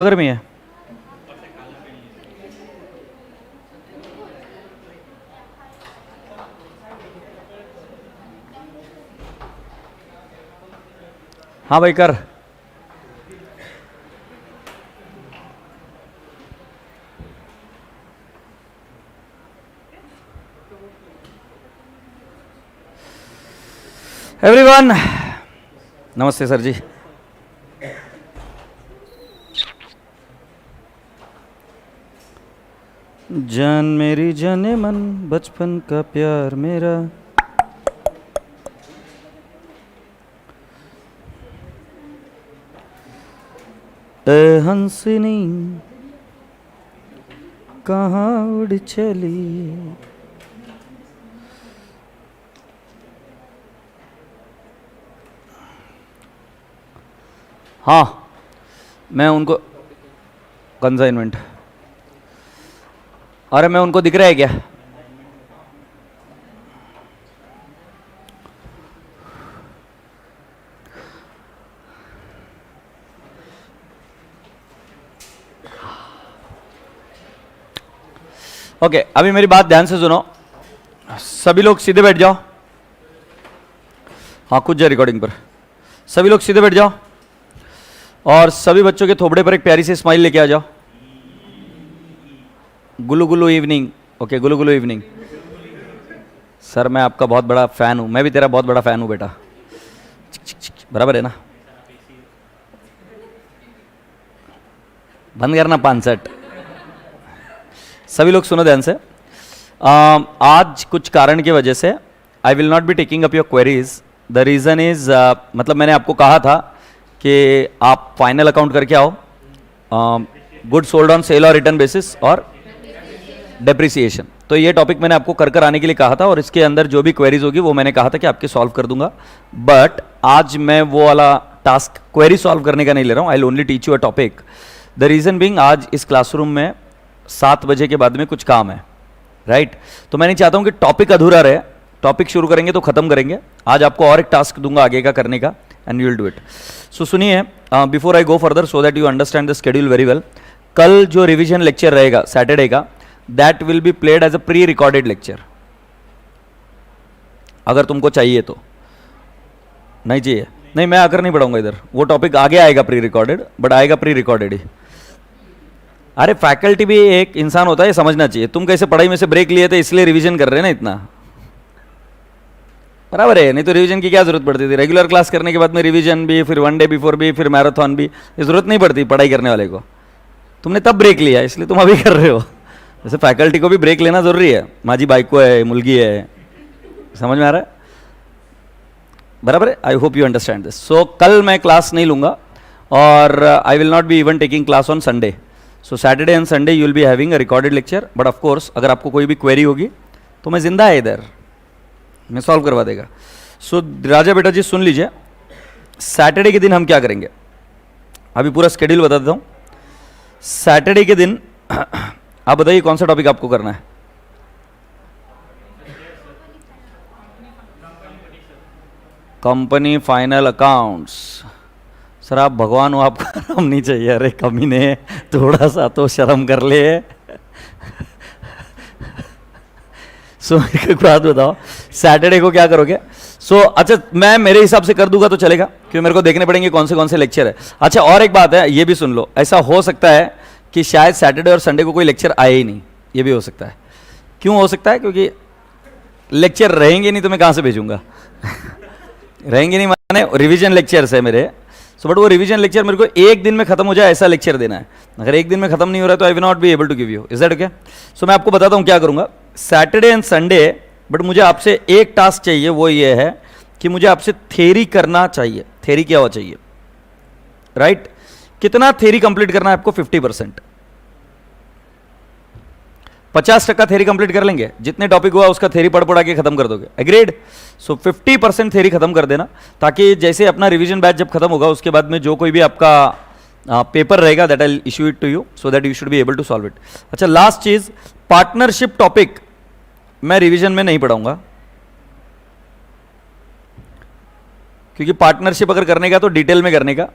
गर्मी है। हाँ भाई कर। एवरीवन नमस्ते सर जी। जान मेरी जाने मन बचपन का प्यार मेरा, ए हंसनी कहाँ उड़ चली। हाँ मैं उनको कंसाइनमेंट, अरे मैं उनको दिख रहा है क्या? ओके अभी मेरी बात ध्यान से सुनो, सभी लोग सीधे बैठ जाओ। हाँ कुछ जाए रिकॉर्डिंग पर, सभी लोग सीधे बैठ जाओ और सभी बच्चों के थोबड़े पर एक प्यारी सी स्माइल लेके आ जाओ। गुलू गुलू इवनिंग। ओके गुलू गुलू इवनिंग। सर मैं आपका बहुत बड़ा फैन हूं, मैं भी तेरा बहुत बड़ा फैन हूं बेटा। बराबर है ना? बंद करना 65। सभी लोग सुनो ध्यान से। आज कुछ कारण की वजह से I will not be taking up your queries. The reason is मतलब मैंने आपको कहा था कि आप फाइनल अकाउंट करके आओ, गुड सोल्ड ऑन सेल और रिटर्न बेसिस और डेप्रिसिएशन। तो ये टॉपिक मैंने आपको कर आने के लिए कहा था और इसके अंदर जो भी क्वेरीज होगी वो मैंने कहा था कि आपके सॉल्व कर दूंगा। बट आज मैं वो वाला टास्क क्वेरी सॉल्व करने का नहीं ले रहा हूं। I will only teach you a topic. The reason being आज इस क्लासरूम में 7 बजे के बाद में कुछ काम है, राइट? तो मैं नहीं चाहता हूं कि टॉपिक अधूरा रहे। टॉपिक शुरू करेंगे तो खत्म करेंगे। आज आपको और एक टास्क दूंगा आगे का करने का and you will do it. So सुनिए before I go further so that you understand the schedule very well. कल जो रिवीजन लेक्चर रहेगा सैटरडे का, that will be played as a pre recorded lecture. अगर तुमको चाहिए तो, नहीं चाहिए नहीं, मैं आकर नहीं पढ़ाऊंगा इधर। वो टॉपिक आगे आएगा प्री रिकॉर्डेड, बट आएगा प्री रिकॉर्डेड ही। अरे फैकल्टी भी एक इंसान होता है, ये समझना चाहिए। तुम कैसे पढ़ाई में से ब्रेक लिए थे इसलिए रिवीजन कर रहे हैं ना इतना, बराबर है? नहीं तो रिवीजन की क्या जरूरत पड़ती थी? रेगुलर क्लास करने के बाद में रिवीजन भी, फिर वन डे बिफोर भी, फिर मैराथन भी, ये जरूरत नहीं पड़ती पढ़ाई करने वाले को। तुमने तब ब्रेक लिया इसलिए तुम अभी कर रहे हो। जैसे फैकल्टी को भी ब्रेक लेना जरूरी है। माझी बाइको है, मुलगी है, समझ में आ रहा है? बराबर है? I hope you understand this. So कल मैं क्लास नहीं लूंगा और I will not be even taking class on Sunday. So Saturday and Sunday you will be having a recorded lecture. But of course अगर आपको कोई भी क्वेरी होगी तो मैं जिंदा है इधर, मैं सॉल्व करवा देगा। सो राजा बेटा जी सुन लीजिए, सैटरडे के दिन हम क्या करेंगे, अभी पूरा स्केड्यूल बता देता हूं। सैटरडे के दिन आप बताइए कौन सा टॉपिक आपको करना है? Company final accounts. सर आप भगवान हो, आपको आराम नहीं चाहिए? अरे कमीने, थोड़ा सा तो शर्म कर ले। सो एक बात बताओ, सैटरडे को क्या करोगे? अच्छा मैं मेरे हिसाब से कर दूंगा तो चलेगा, क्योंकि मेरे को देखने पड़ेंगे कौन से लेक्चर है। अच्छा और एक बात है, ये भी सुन लो, ऐसा हो सकता है कि शायद सैटरडे और संडे को कोई लेक्चर आए ही नहीं। ये भी हो सकता है। क्यों हो सकता है? क्योंकि लेक्चर रहेंगे नहीं तो मैं कहां से भेजूंगा? रहेंगे नहीं माने रिवीजन लेक्चर्स है मेरे। सो बट वो रिवीजन लेक्चर मेरे को एक दिन में खत्म हो जाए ऐसा लेक्चर देना है। अगर एक दिन में खत्म नहीं हो रहा तो I will not be able to give you. Is that okay? So मैं आपको बताता हूं क्या करूंगा सैटरडे एंड संडे। बट मुझे आपसे एक टास्क चाहिए, वो ये है कि मुझे आपसे थ्योरी करना चाहिए। थ्योरी क्या होना चाहिए, राइट? कितना थ्योरी कंप्लीट करना है आपको? 50%। 50% थ्योरी कंप्लीट कर लेंगे। जितने टॉपिक हुआ उसका थ्योरी पढ़ पढ़ा के खत्म कर दोगे। एग्रीड? सो 50% थ्योरी खत्म कर देना, ताकि जैसे अपना रिवीजन बैच जब खत्म होगा उसके बाद में जो कोई भी आपका पेपर रहेगा that I issue it to you so that you should be able to solve it. अच्छा लास्ट चीज, पार्टनरशिप टॉपिक मैं रिवीजन में नहीं पढ़ाऊंगा, क्योंकि पार्टनरशिप अगर करने का तो डिटेल में करने का,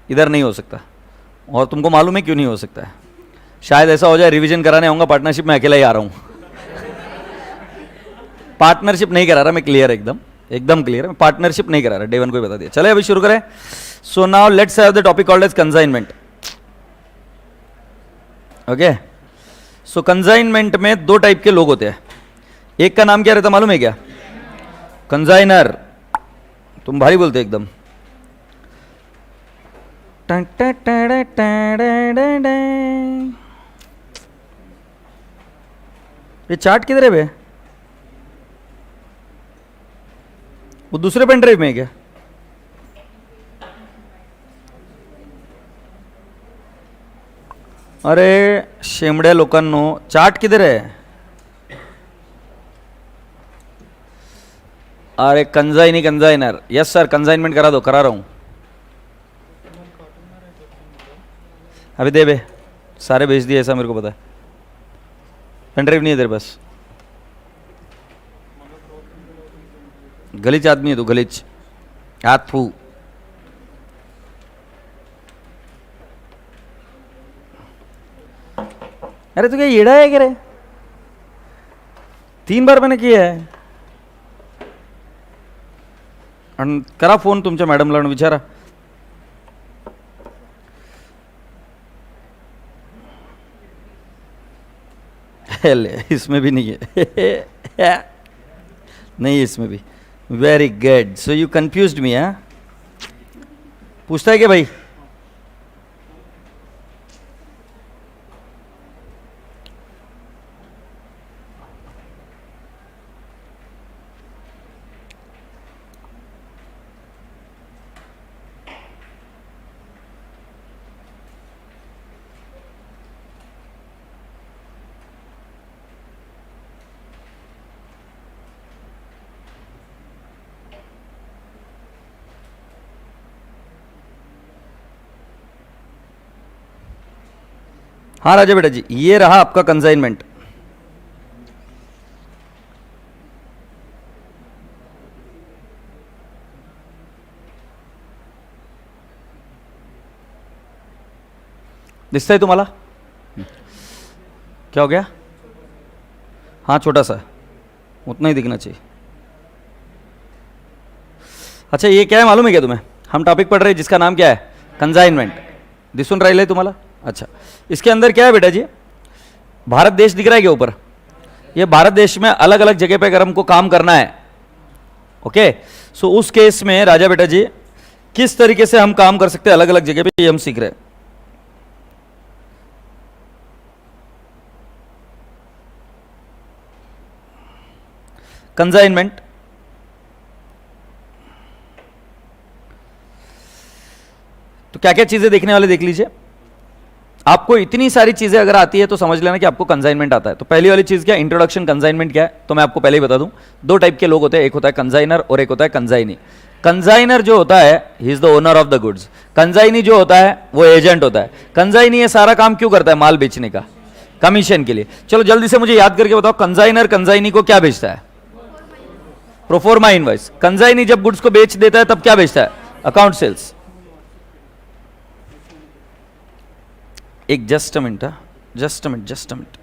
इधर नहीं हो सकता। और तुमको मालूम है क्यों नहीं हो सकता है? शायद ऐसा हो जाए रिवीजन कराने आऊंगा पार्टनरशिप में अकेला ही आ रहा हूं। पार्टनरशिप नहीं करा रहा मैं, क्लियर एकदम एकदम क्लियर है, पार्टनरशिप नहीं करा रहा, डे वन को ही बता दिया। चले अभी शुरू करें। So now let's have the topic called as consignment. Okay, so consignment में दो टाइप के लोग होते हैं। एक का नाम क्या रहता मालूम है क्या? कंसाइनर। तुम भारी बोलते एकदम। ये चार्ट किधर है बे? वो दूसरे पेन ड्राइव में है क्या? अरे शेमड्या लोकांनो, चार्ट किधर है? अरे कंसाइनर। यस सर, कंसाइनमेंट करा दो, करा रहा हूं अभी। दे बे, सारे भेज दिए, ऐसा मेरे को पता है। पेन ड्राइव नहीं है तेरे पास? गलीच आदमी है तू, गलीच हाथ फू। अरे तू क्या येड़ा है क्या रे? 3 बार मैंने किया है। करा फोन तुमच्या मॅडमला आणि विचारा। इसमें भी नहीं है। नहीं, इसमें भी। Very good. So you confused me. हाँ, पूछता है क्या भाई? हाँ राजा बेटा जी, ये रहा आपका कंसाइनमेंट। दिखता है तुम्हाला? क्या हो गया? हाँ, छोटा सा, उतना ही दिखना चाहिए। अच्छा, ये क्या है मालूम है क्या तुम्हें? हम टॉपिक पढ़ रहे हैं जिसका नाम क्या है? कंसाइनमेंट। दिसून राहिले तुम्हाला? अच्छा, इसके अंदर क्या है बेटा जी? भारत देश दिख रहा है क्या ऊपर? ये भारत देश में अलग अलग जगह पे अगर हमको काम करना है, ओके, सो उस केस में राजा बेटा जी किस तरीके से हम काम कर सकते हैं अलग अलग जगह पे, ये हम सीख रहे हैं। कंसाइनमेंट तो क्या क्या चीजें देखने वाले देख लीजिए। आपको इतनी सारी चीजें अगर आती है तो समझ लेना कि आपको कंसाइनमेंट आता है। तो पहली वाली चीज क्या? इंट्रोडक्शन कंसाइनमेंट क्या है, तो मैं आपको पहले ही बता दूं। दो टाइप के लोग होते हैं, एक होता है कंसाइनर और एक होता है कंसाइनी। कंसाइनर जो होता है, he is the owner of the goods. Consignee जो होता है वो एजेंट होता है। कंसाइनी ये सारा काम क्यों करता है? माल बेचने का, कमीशन के लिए। चलो जल्दी से मुझे याद करके बताओ, कंसाइनर कंसाइनी को क्या बेचता है? Proforma invoice. कंसाइनी जब गुड्स को बेच देता है तब क्या बेचता है? Account sales. एक just a minute, just a minute.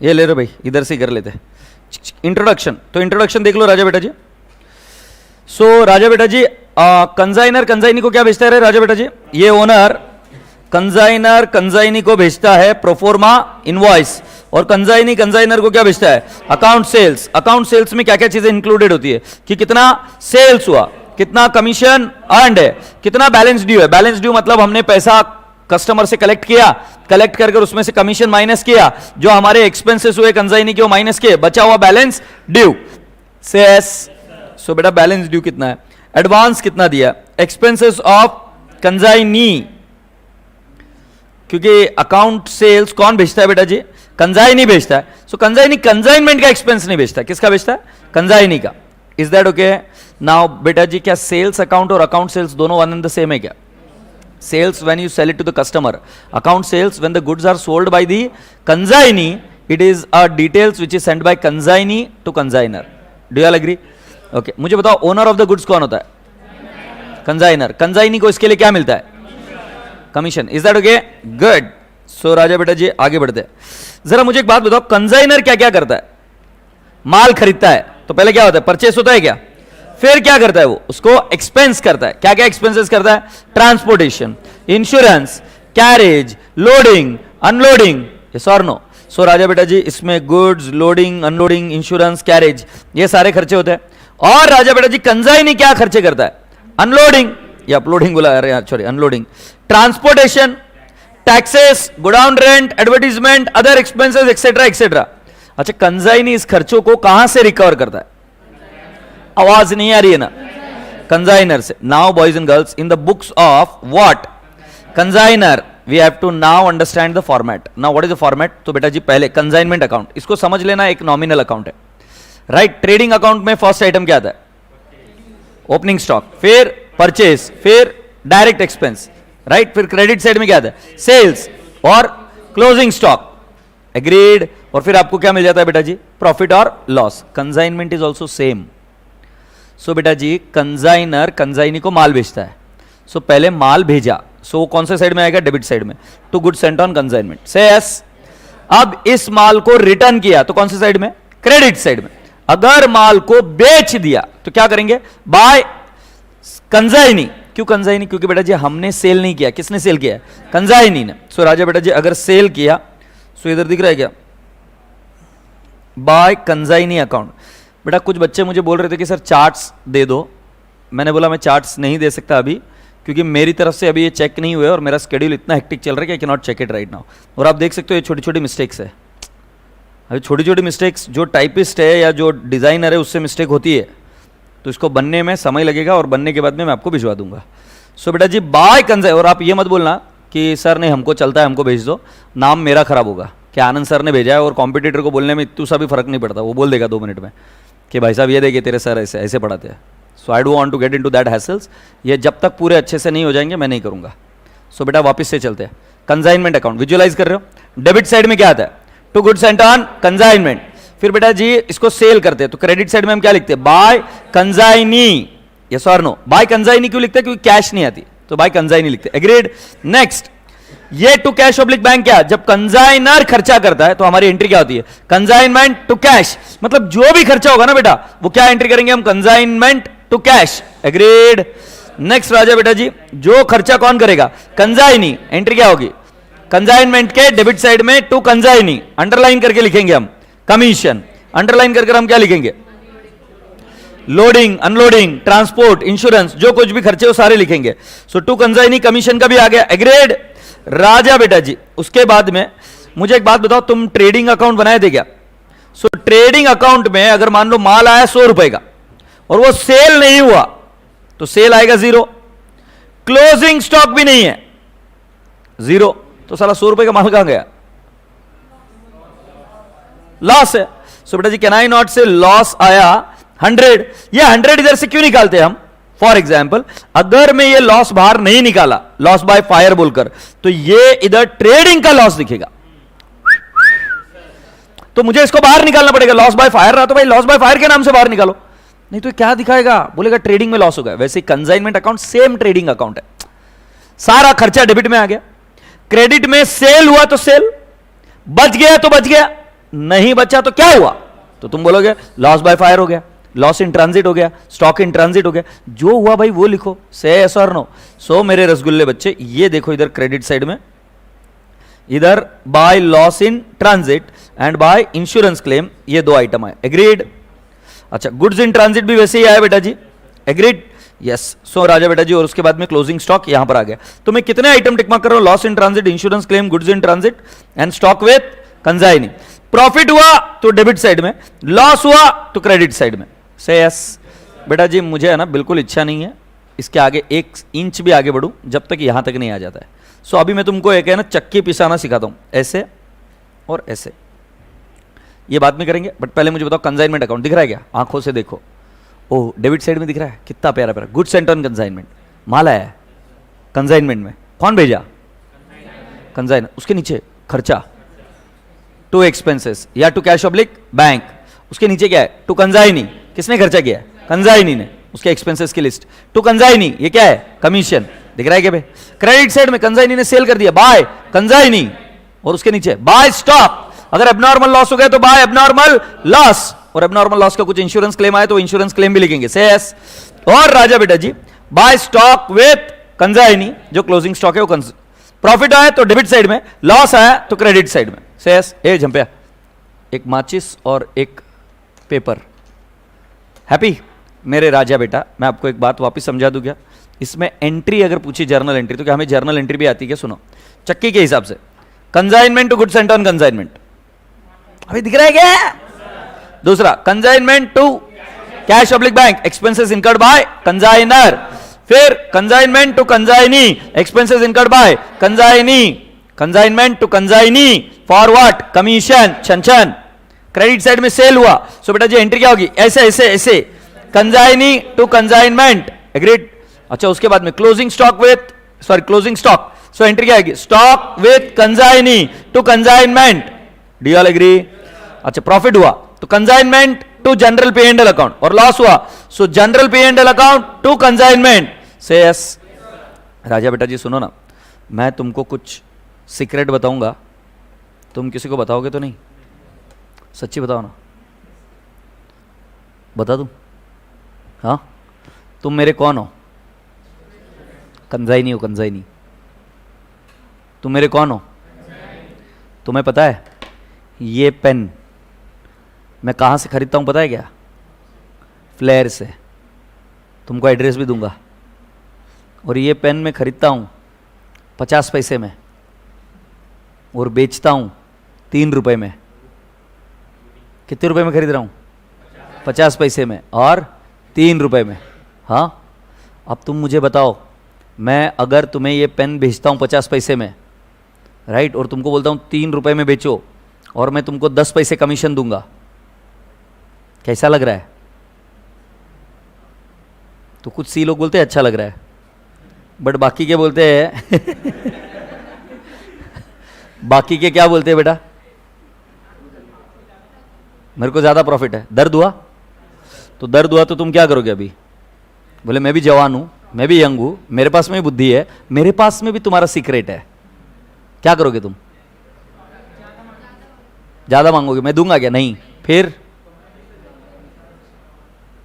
ये ले रहे भाई, इधर से कर लेते। इंट्रोडक्शन, तो इंट्रोडक्शन देख लो राजा बेटा जी। सो राजा बेटा जी, कंसाइनर कंसाइनी को क्या बेचता है राजा बेटा जी? ये ओनर कंसाइनर कंसाइनी को भेजता है प्रोफोर्मा इनवॉइस, और कंसाइनी कंसाइनर को क्या भेजता है? Account sales. अकाउंट सेल्स में क्या क्या चीजें इंक्लूडेड होती है कि कितना सेल्स हुआ, कितना कमीशन अर्नड है, कितना बैलेंस ड्यू है। बैलेंस ड्यू मतलब हमने पैसा कस्टमर से कलेक्ट किया, कलेक्ट करके उसमें से कमीशन माइनस किया, जो हमारे एक्सपेंसेस हुए कंसाइनी के वो माइनस किए, बचा हुआ बैलेंस ड्यू। सेस। सो बेटा बैलेंस ड्यू कितना है, एडवांस कितना दिया, एक्सपेंसेस ऑफ कंसाइनी, क्योंकि अकाउंट सेल्स कौन भेजता है बेटा जी? कंसाइनी भेजता है। सो कंसाइनी कंसाइनमेंट का एक्सपेंस नहीं भेजता, किसका भेजता है? कंसाइनी का। Is that okay? नाउ बेटा जी क्या सेल्स अकाउंट और अकाउंट सेल्स दोनों वन एंड द सेम है क्या? Sales when you sell it to the customer. Account sales when the goods are sold by the consignee. It is a details which is sent by consignee to consigner. Do you all agree? Okay. मुझे बताओ owner of the goods कौन होता है? Consignor. Consignee को इसके लिए क्या मिलता है? Commission. Is that okay? Good. So राजा बेटा जी आगे बढ़ते हैं. जरा मुझे एक बात बताओ, कंसाइनर क्या क्या करता है? माल खरीदता है तो पहले क्या होता है? परचेस होता है क्या? फिर क्या करता है वो? उसको एक्सपेंस करता है. क्या क्या एक्सपेंसेस करता है? Transportation, insurance, carriage, loading, unloading. Yes और नो? सो राजा बेटा जी इसमें goods, loading, unloading, insurance, carriage, ये सारे खर्चे होते हैं. और राजा बेटा जी कंसाइनी क्या खर्चे करता है? अनलोडिंग या अपलोडिंग बोला रहे हैं, sorry unloading, transportation, taxes, godown rent, advertisement, other expenses etcetera etcetera. अच्छा, कंसाइनी इस खर्चों को कहां से रिकवर करता है? आवाज नहीं आ रही है ना? कंसाइनर से. Now boys and girls, in the books of what? Consignor, we have to now understand the format. Now what is the format? तो बेटा जी पहले कंसाइनमेंट अकाउंट, इसको समझ लेना, एक नॉमिनल अकाउंट है, राइट? ट्रेडिंग अकाउंट में फर्स्ट आइटम क्या आता है? ओपनिंग स्टॉक, फिर परचेस, फिर डायरेक्ट एक्सपेंस, राइट? फिर क्रेडिट साइड में क्या आता है? सेल्स और क्लोजिंग स्टॉक. एग्रीड. और फिर आपको क्या मिल जाता है बेटा जी? प्रॉफिट और loss. Consignment is also same. So बेटा जी कंसाइनर कंसाइनी को माल बेचता है. सो पहले माल भेजा, सो कौन से साइड में आएगा? डेबिट साइड में. To goods sent on consignment. Say yes. अब इस माल को रिटर्न किया तो कौन से साइड में? क्रेडिट साइड में. अगर माल को बेच दिया तो क्या करेंगे? Bye consignee. क्यों कंसाइनी? क्योंकि बेटा जी हमने सेल नहीं किया. किसने सेल किया? कंसाइनी ने. सो राजा बेटा जी अगर सेल किया, सो इधर दिख रहा है क्या? Bye consignee account. बेटा कुछ बच्चे मुझे बोल रहे थे कि सर चार्ट्स दे दो. मैंने बोला मैं चार्ट्स नहीं दे सकता अभी, क्योंकि मेरी तरफ से अभी ये चेक नहीं हुए और मेरा शेड्यूल इतना हेक्टिक चल रहा है कि I can not check it right now. और आप देख सकते हो ये छोटी छोटी मिस्टेक्स है. अभी छोटी छोटी मिस्टेक्स, जो टाइपिस्ट है या जो डिज़ाइनर है उससे मिस्टेक होती है, तो इसको बनने में समय लगेगा और बनने के बाद में मैं आपको भिजवा दूंगा. सो बेटा जी बाय कंसाइन. और आप ये मत बोलना कि सर नहीं हमको चलता है, हमको भेज दो, नाम मेरा खराब होगा कि आनंद सर ने भेजा है, और कॉम्पिटिटर को बोलने में इतना सा भी फर्क नहीं पड़ता, वो बोल देगा 2 मिनट में कि भाई साहब ये देखिए तेरे सर ऐसे ऐसे पढ़ाते हैं. So I don't want to get into that hassles. ये जब तक पूरे अच्छे से नहीं हो जाएंगे मैं नहीं करूंगा. सो बेटा वापस से चलते हैं. कंसाइनमेंट अकाउंट विजुअलाइज कर रहे हो? डेबिट साइड में क्या आता है? To goods sent on consignment. फिर बेटा जी इसको सेल करते हैं तो क्रेडिट साइड में हम क्या लिखते हैं? Bye consignee. यस और नो? बाय कंसाइनी क्यों लिखते हैं? क्योंकि कैश नहीं आती, तो बाय कंसाइनी लिखते हैं. एग्रीड. नेक्स्ट, ये टू कैश ऑब्लिक बैंक. क्या? जब कंसाइनर खर्चा करता है तो हमारी एंट्री क्या होती है? Consignment to cash. मतलब जो भी खर्चा होगा ना बेटा वो क्या एंट्री करेंगे हम? Consignment to cash. Agreed. Next राजा बेटा जी, जो खर्चा कौन करेगा? कंसाइनी. एंट्री क्या होगी? कंसाइनमेंट के डेबिट साइड में टू कंसाइनी. अंडरलाइन करके लिखेंगे हम कमीशन. अंडरलाइन करके हम क्या लिखेंगे? लोडिंग, अनलोडिंग, ट्रांसपोर्ट, इंश्योरेंस, जो कुछ भी खर्चे वो सारे लिखेंगे. सो टू कंसाइनी कमीशन का भी आ गया. एग्रीड. राजा बेटा जी उसके बाद में मुझे एक बात बताओ, तुम ट्रेडिंग अकाउंट बनाए थे क्या? सो ट्रेडिंग अकाउंट में अगर मान लो माल आया 100 रुपए का और वो सेल नहीं हुआ तो सेल आएगा 0. क्लोजिंग स्टॉक भी नहीं है 0, तो साला 100 रुपए का माल कहां गया? लॉस है. सो बेटा जी कैन आई नॉट से लॉस आया 100? ये 100 इधर से क्यों निकालते हैं हम? फॉर एग्जाम्पल अगर मैं ये लॉस बाहर नहीं निकाला, लॉस बाय फायर बोलकर, तो ये इधर ट्रेडिंग का लॉस दिखेगा. तो मुझे इसको बाहर निकालना पड़ेगा. लॉस बाय फायर रहा तो भाई लॉस बाय फायर के नाम से बाहर निकालो, नहीं तो क्या दिखाएगा? बोलेगा ट्रेडिंग में लॉस हो गया. वैसे consignment account same trading account है. सारा खर्चा डेबिट में आ गया. क्रेडिट में सेल हुआ तो सेल, बच गया तो बच गया, नहीं बचा तो क्या हुआ? तो तुम बोलोगे लॉस बाय फायर हो गया, लॉस इन ट्रांजिट हो गया, स्टॉक इन ट्रांजिट हो गया. जो हुआ भाई वो लिखो. से यस और नो? सो मेरे रसगुल्ले बच्चे ये देखो इधर क्रेडिट साइड में, इधर by loss in transit and by insurance claim, ये 2 आइटम है. एग्रीड. अच्छा गुड्स इन ट्रांजिट भी वैसे ही आया बेटा जी. एग्रीड. यस. सो राजा बेटा जी और उसके बाद में क्लोजिंग स्टॉक यहां पर आ गया. तो मैं कितने आइटम टिक मार्क कर रहा हूं? Loss in transit, insurance claim, goods in transit and stock with consignee. Profit हुआ तो डेबिट साइड में, लॉस हुआ तो क्रेडिट साइड में. Say yes. बेटा जी मुझे है ना बिल्कुल इच्छा नहीं है इसके आगे 1 इंच भी आगे बढ़ूं जब तक यहां तक नहीं आ जाता है. सो अभी मैं तुमको एक है ना चक्की पिसाना सिखाता हूं, ऐसे और ऐसे. ये बाद में करेंगे, बट पहले मुझे बताओ कंसाइनमेंट अकाउंट दिख रहा है क्या? आंखों से देखो. ओह डेबिट साइड में दिख रहा है, कितना प्यारा प्यारा. गुड सेंट ऑन कंसाइनमेंट, माल आया है कंसाइनमेंट में. कौन भेजा? कंजाइन। उसके नीचे खर्चा, टू एक्सपेंसेस या टू कैश ऑब्लिक बैंक। उसके नीचे क्या है? To consignee. किसने खर्चा किया? कंजाइनी ने। उसके एक्सपेंसेस की लिस्ट टू कंजाइनी, ये क्या है? कमीशन। दिख रहा है क्या भाई? क्रेडिट साइड में कंजाइनी ने सेल कर दिया, बाय कंजाइनी, और उसके नीचे बाय स्टॉक। अगर एबनॉर्मल लॉस हो गया तो बाय एबनॉर्मल लॉस, और एबनॉर्मल लॉस का कुछ इंश्योरेंस क्लेम आए तो इंश्योरेंस क्लेम भी लिखेंगे, से यस। और राजा बेटा जी बाय स्टॉक विथ कंजाइनी, जो क्लोजिंग स्टॉक है वो प्रॉफिट आया तो डेबिट साइड में, लॉस आया तो क्रेडिट साइड में, से यस। ए झंपिया, एक माचिस और एक पेपर। हैप्पी मेरे राजा बेटा? मैं आपको एक बात वापस समझा दूं क्या? इसमें एंट्री अगर पूछी जर्नल एंट्री, तो क्या हमें जर्नल एंट्री भी आती है क्या? सुनो, चक्की के हिसाब से consignment to goods sent on consignment, अभी दिख रहा है क्या? दूसरा consignment to cash oblique bank, expenses incurred by consignor. फिर consignment to consignee, expenses incurred by consignee. Consignment to consignee for what? Commission, छन। क्रेडिट साइड में सेल हुआ, सो बेटा जी एंट्री क्या होगी? ऐसे ऐसे ऐसे, कंजाइनी टू कंजाइनमेंट, एग्रीड। अच्छा, उसके बाद में closing stock with, sorry closing stock, so entry क्या आएगी? Stock with consignee to consignment, do all agree? अच्छा, प्रॉफिट हुआ तो consignment to general P and L account, और लॉस हुआ so general P and L account to consignment, say yes. राजा बेटा जी सुनो ना, मैं तुमको कुछ सीक्रेट बताऊंगा, तुम किसी को बताओगे तो नहीं? सच्ची बताओ ना, बता दूं? हाँ, तुम मेरे कौन हो? कंजाइनी हो, कंजाइनी। तुम मेरे कौन हो? तुम्हें पता है ये पेन मैं कहां से खरीदता हूं? पता है क्या? फ्लेयर से। तुमको एड्रेस भी दूंगा। और ये पेन मैं खरीदता हूं 50 पैसे में और बेचता हूं 3 रुपए में। कितने रुपए में खरीद रहा हूं? 50 पैसे में और 3 रुपए में। हाँ, अब तुम मुझे बताओ, मैं अगर तुम्हें ये पेन बेचता हूं 50 पैसे में, राइट, और तुमको बोलता हूं 3 रुपए में बेचो, और मैं तुमको 10 पैसे कमीशन दूंगा, कैसा लग रहा है? तो कुछ सी लोग बोलते हैं अच्छा लग रहा है, बट बाकी के बोलते हैं बाकी के क्या बोलते हैं बेटा? मेरे को ज्यादा प्रॉफिट है। दर्द हुआ? तो दर्द हुआ तो तुम क्या करोगे अभी? बोले मैं भी जवान हूं, मैं भी यंग हूं, मेरे पास में भी बुद्धि है, मेरे पास में भी तुम्हारा सीक्रेट है। क्या करोगे तुम? ज्यादा मांगोगे, मैं दूंगा क्या? नहीं। फिर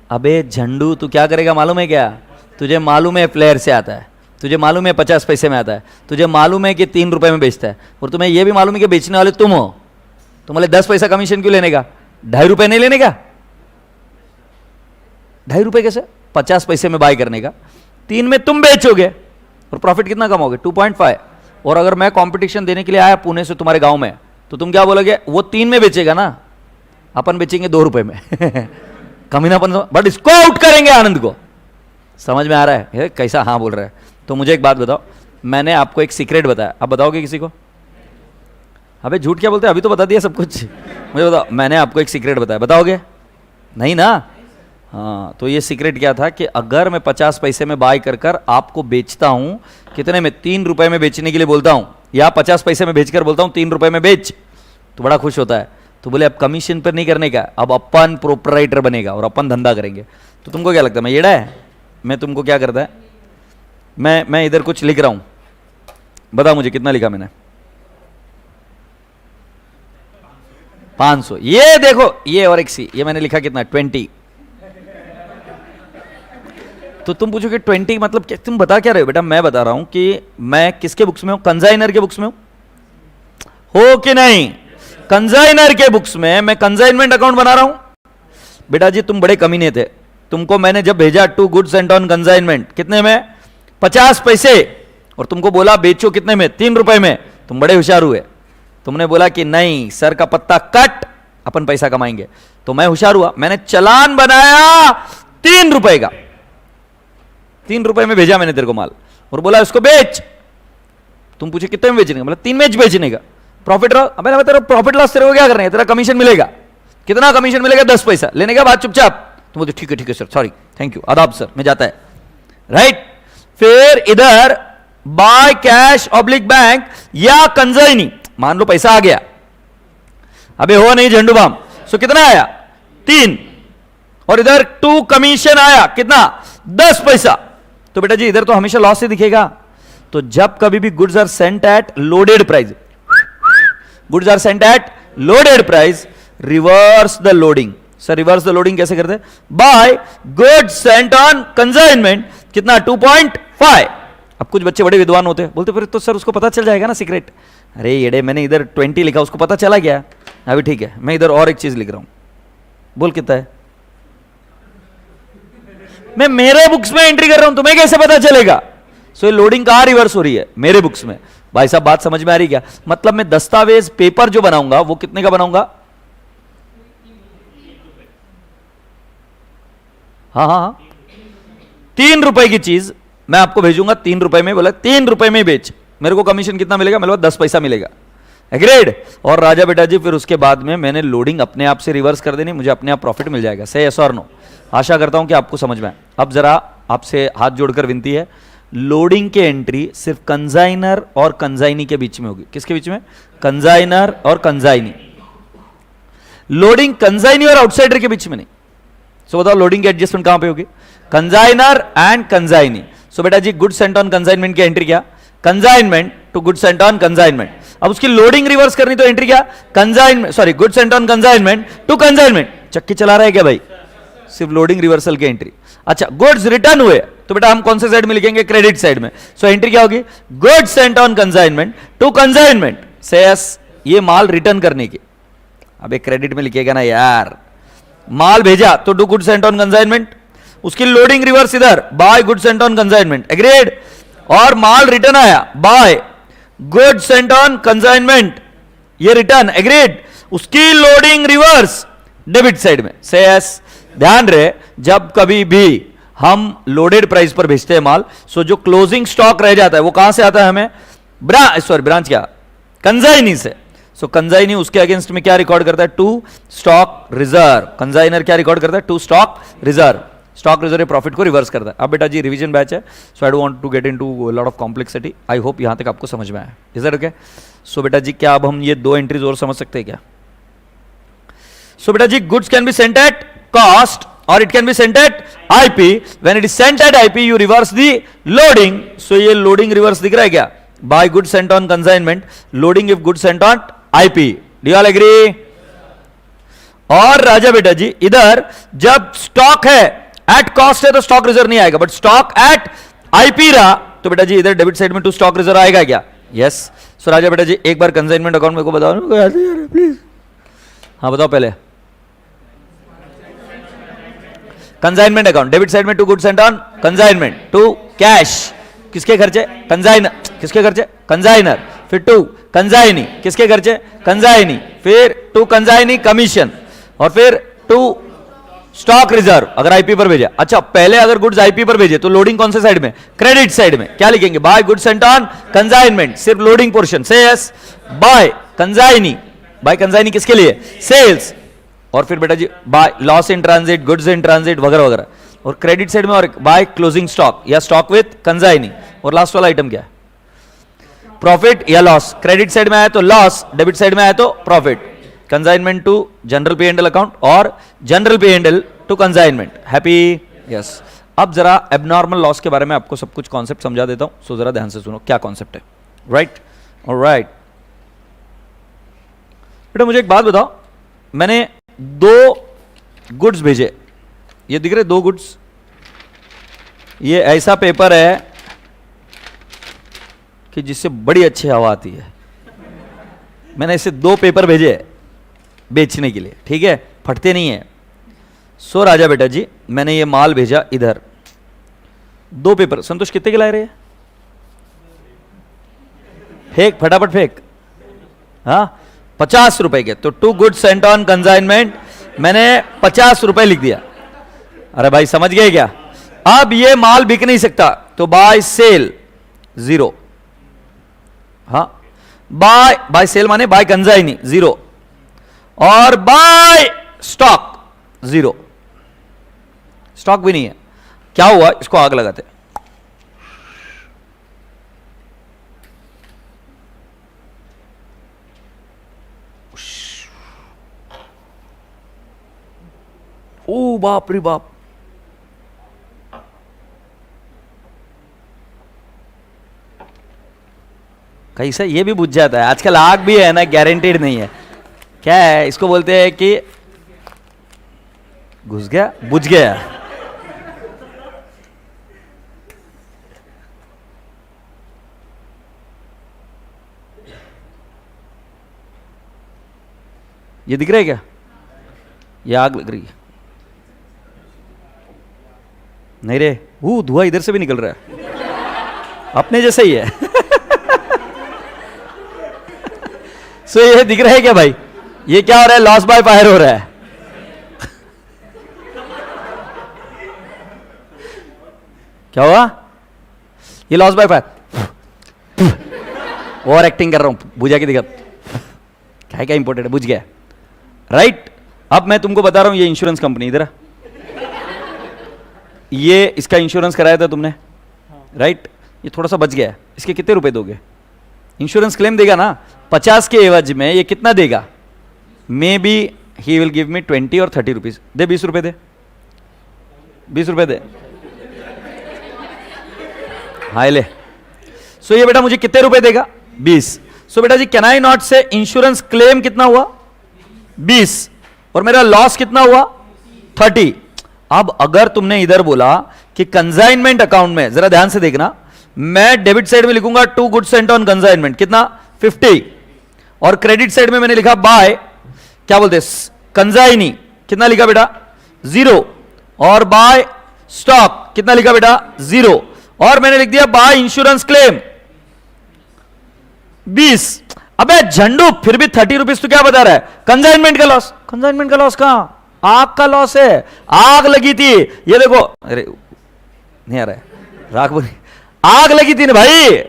अबे झंडू, तू क्या करेगा मालूम है क्या? तुझे मालूम है फ्लेयर से आता है, तुझे मालूम है 50 पैसे में आता है, तुझे मालूम है कि 3 रुपए में बेचता है, और तुम्हें यह भी मालूम है कि बेचने वाले तुम हो, तो बोले 10 पैसा कमीशन क्यों लेने का? 2.5 रुपए नहीं लेने का? 2.5 रुपए कैसे? 50 पैसे में बाय करने का, 3 में तुम बेचोगे, और प्रॉफिट कितना कमाओगे? 2.5। और अगर मैं कंपटीशन देने के लिए आया पुणे से तुम्हारे गांव में, तो तुम क्या बोलोगे? वो 3 में बेचेगा ना, अपन बेचेंगे 2 रुपए में कमीनापन, बट इसको आउट करेंगे आनंद को। समझ में आ रहा है कैसा? हाँ बोल रहा है। तो मुझे एक बात बताओ, मैंने आपको एक सीक्रेट बताया, आप बताओगे किसी को? अबे झूठ क्या बोलते हैं, अभी तो बता दिया सब कुछ। मुझे बताओ, मैंने आपको एक सीक्रेट बताया, बताओगे? नहीं ना? हाँ, तो ये सीक्रेट क्या था कि अगर मैं 50 पैसे में बाय कर कर आपको बेचता हूं, कितने में? 3 रुपए में बेचने के लिए बोलता हूं, या 50 पैसे में बेचकर बोलता हूं 3 रुपए में बेच, तो बड़ा खुश होता है। तो बोले अब कमीशन पर नहीं करने का, अब अपन प्रोपराइटर बनेगा और अपन धंधा करेंगे। तो तुमको क्या लगता है मैं येड़ा है? मैं तुमको क्या करता है, मैं इधर कुछ लिख रहा हूं, बताओ मुझे कितना लिखा मैंने? 500। ये देखो, ये और एक सी, ये मैंने लिखा कितना? 20। तो तुम पूछोगे 20 मतलब क्या? तुम बता क्या रहे हो बेटा? मैं बता रहा हूं कि मैं किसके बुक्स में हूं? कंजाइनर के बुक्स में हो कि नहीं? कंजाइनर के बुक्स में मैं कंजाइनमेंट अकाउंट बना रहा हूं। बेटा जी तुम बड़े कमीने थे, तुमको मैंने जब भेजा to goods and on consignment, कितने में? 50 पैसे, और तुमको बोला बेचो कितने में? 3 रुपए में। तुम बड़े होशियार हुए, तुमने बोला कि नहीं सर का पत्ता कट, अपन पैसा कमाएंगे। तो मैं होशियार हुआ, मैंने चालान बनाया 3 रुपए का, 3 रुपए में भेजा मैंने तेरे को माल, और बोला इसको बेच। तुम पूछे कितने में बेचने का? मतलब 3 में बेचने का। प्रॉफिट मैंने तेरा प्रॉफिट लॉस तेरे को क्या करना है? तेरा कमीशन मिलेगा। कितना कमीशन मिलेगा? 10 पैसा। लेने का बाद चुपचाप। तुम बोलते ठीक है सर, सॉरी, थैंक यू, आदाब सर, मैं जाता है, राइट। फिर इधर बाय कैश ऑब्लिक बैंक या कंसाइनी, मान लो पैसा आ गया, अबे हो नहीं झंडू बाम, सो कितना आया 3, और इधर 2 कमीशन आया कितना 10 पैसा, तो बेटा जी इधर तो हमेशा लॉस ही दिखेगा। तो जब कभी भी goods are sent at loaded price, goods are sent at loaded price, reverse the loading. Sir reverse the loading कैसे करते? By goods sent on consignment कितना 2.5। अब कुछ बच्चे बड़े विद्वान होते हैं, बोलते फिर तो सर उसको पता चल जाएगा ना सीक्रेट। अरे येड़े मैंने इधर 20 लिखा, उसको पता चला गया, अभी ठीक है मैं इधर और एक चीज लिख रहा हूं, बोल कितना है? मैं मेरे बुक्स में एंट्री कर रहा हूं, तुम्हें कैसे पता चलेगा? सो ये लोडिंग कहां रिवर्स हो रही है? मेरे बुक्स में। भाई साहब बात समझ में आ रही क्या? मतलब मैं दस्तावेज पेपर जो बनाऊंगा वो कितने का बनाऊंगा? हाँ हाँ हाँ, 3 रुपए की चीज मैं आपको भेजूंगा 3 रुपए में, बोला 3 रुपए में बेच, मेरे को कमीशन कितना मिलेगा? मेरे को 10 पैसा मिलेगा। एग्रीड? और राजा बेटा जी फिर उसके बाद में मैंने लोडिंग अपने आप से रिवर्स कर देनी, मुझे अपने आप प्रॉफिट मिल जाएगा। से यस और नो? आशा करता हूं कि आपको समझ में आए। अब जरा आपसे हाथ जोड़कर विनती है, लोडिंग के एंट्री सिर्फ कंसाइनर और कंसाइनी के बीच में होगी। किसके बीच में? कंसाइनर और कंसाइनी। लोडिंग कंसाइनी और आउटसाइडर के बीच में नहीं। सो बताओ लोडिंग की एडजस्टमेंट कहां पे होगी? Consignor and consignee. सो बेटा जी गुड्स सेंट ऑन कंसाइनमेंट की एंट्री क्या? Consignment to goods sent on consignment. अब उसकी लोडिंग रिवर्स करनी तो एंट्री क्या? Consignment, sorry goods sent on consignment to consignment. चक्की चला रहा है क्या भाई? सिर्फ लोडिंग रिवर्सल की एंट्री। अच्छा गुड्स रिटर्न हुए तो बेटा हम कौन से साइड में लिखेंगे? क्रेडिट साइड में। सो एंट्री क्या होगी? Goods sent on consignment to consignment. Say yes, ये माल रिटर्न करने की। अबे क्रेडिट में लिखेगा ना यार, माल भेजा तो to goods sent on consignment, उसकी लोडिंग रिवर्स इधर by goods sent on consignment. Agreed? और माल रिटर्न आया by goods sent on consignment, ये रिटर्न। एग्रीड? उसकी लोडिंग रिवर्स डेबिट साइड में। से यस, ध्यान रहे जब कभी भी हम लोडेड प्राइस पर भेजते हैं माल, सो जो क्लोजिंग स्टॉक रह जाता है वो कहां से आता है हमें? ब्रांच क्या? कंसाइनी से। सो कंसाइनी उसके अगेंस्ट में क्या रिकॉर्ड करता है? To stock reserve. कंसाइनर क्या रिकॉर्ड करता है? To stock reserve. Stock reserve profit को रिवर्स करता है। अब बेटा जी रिवीजन बैच है, so I don't want to get into lot of complexity. I hope यहां तक आपको समझ में आया। Is that okay? सो बेटा जी क्या अब हम ये 2 एंट्रीज और समझ सकते हैं क्या? सो बेटा जी goods can be sent at cost or it can be sent at IP. When it is sent at IP, you reverse the loading. So ये loading reverse दिख रहा है क्या? By goods sent on consignment, loading if goods sent on IP. Do you all agree? और राजा बेटा जी इधर जब stock है एट कॉस्ट है तो स्टॉक रिजर्व नहीं आएगा, बट स्टॉक एट IP रहा तो बेटा जी इधर डेबिट साइड में टू स्टॉक रिजर्व आएगा क्या? यस। सो राजा बेटा जी एक बार कंसाइनमेंट अकाउंट मेरे को बताओ प्लीज। हाँ बताओ पहले। कंसाइनमेंट अकाउंट डेबिट साइड में to goods sent on consignment to cash, किसके खर्चे? कंसाइनर। किसके खर्चे? कंसाइनर। फिर टू कंसाइनी, किसके खर्चे? कंसाइनी। फिर टू कंसाइनी कमीशन, और फिर टू स्टॉक रिजर्व अगर आईपी पर भेजा। अच्छा पहले अगर गुड्स आईपी पर भेजे तो लोडिंग कौन से साइड में? क्रेडिट साइड में। क्या लिखेंगे? By goods sent on consignment, सिर्फ loading portion. Say yes, by consignee. By consignee किसके लिए? सेल्स। और फिर बेटा जी by loss in transit, goods in transit वगैरह वगैरह। और क्रेडिट साइड में और बाय क्लोजिंग स्टॉक या स्टॉक विथ कंसाइनी। और लास्ट वाला आइटम क्या है? प्रॉफिट या लॉस। क्रेडिट साइड में आया तो लॉस, डेबिट साइड में आया तो profit. Consignment to general P and L account और general P and L two consignment. Happy? Yes. अब जरा एबनॉर्मल लॉस के बारे में आपको सब कुछ कॉन्सेप्ट समझा देता हूं, सो जरा ध्यान से सुनो क्या कॉन्सेप्ट है। राइट? ऑलराइट बेटा मुझे एक बात बताओ, मैंने 2 गुड्स भेजे, ये दिख रहे 2 गुड्स, ये ऐसा पेपर है कि जिससे बड़ी अच्छी हवा आती है। मैंने इसे 2 पेपर भेजे बेचने के लिए, ठीक है, फटते नहीं है। सो राजा बेटा जी मैंने ये माल भेजा इधर, 2 पेपर। संतोष कितने के लाए रहे? फेंक फटाफट फेंक। हाँ 50 रुपए के। तो to goods sent on consignment मैंने 50 रुपए लिख दिया। अरे भाई समझ गए क्या? अब ये माल बिक नहीं सकता तो बाय सेल 0। हाँ बाय सेल माने बाय कंसाइनी 0 और बाय स्टॉक 0। स्टॉक भी नहीं है। क्या हुआ? इसको आग लगाते। ओ बाप रे बाप, कैसा ये भी बुझ जाता है आजकल, आग भी है ना, गारंटीड नहीं है। क्या है इसको बोलते हैं कि घुस गया, बुझ गया। ये दिख रहा है क्या? ये आग लग रही है। नहीं रे, वो धुआं इधर से भी निकल रहा है, अपने जैसा ही है। सो ये दिख रहा है क्या भाई? ये क्या हो रहा है? लॉस बाय फायर हो रहा है। क्या हुआ? ये लॉस बाय फायर, और एक्टिंग कर रहा हूं, बुझा की दिक्कत क्या है, क्या इंपॉर्टेंट है, बुझ गया राइट। अब मैं तुमको बता रहा हूं, ये इंश्योरेंस कंपनी इधर, ये इसका इंश्योरेंस कराया था तुमने राइट। ये थोड़ा सा बच गया है, इसके कितने रुपए दोगे? इंश्योरेंस क्लेम देगा ना 50 के एवज में, ये कितना देगा? May be he will give me 20 और 30 रुपीज। दे 20 रुपए दे, 20 रुपए दे। हाँ ले। सो ये बेटा मुझे कितने रुपए देगा? 20। सो बेटा जी कैन आई नॉट से इंश्योरेंस क्लेम कितना हुआ? 20, और मेरा लॉस कितना हुआ? 30। अब अगर तुमने इधर बोला कि कंसाइनमेंट अकाउंट में, जरा ध्यान से देखना, मैं डेबिट साइड में लिखूंगा to goods sent on consignment, कितना? 50, और क्रेडिट साइड में मैंने लिखा बाय, क्या बोलते कंसाइनी, कितना लिखा बेटा? 0, और बाय स्टॉक कितना लिखा बेटा? 0, और मैंने लिख दिया बाय इंश्योरेंस क्लेम 20। अबे झंडू, फिर भी 30 रुपीज तो क्या बता रहा है? कंसाइनमेंट का लॉस। कंसाइनमेंट का लॉस कहां? आग का लॉस है, आग लगी थी, ये देखो। अरे नहीं आ रहा है, राख बोली, आग लगी थी ना भाई।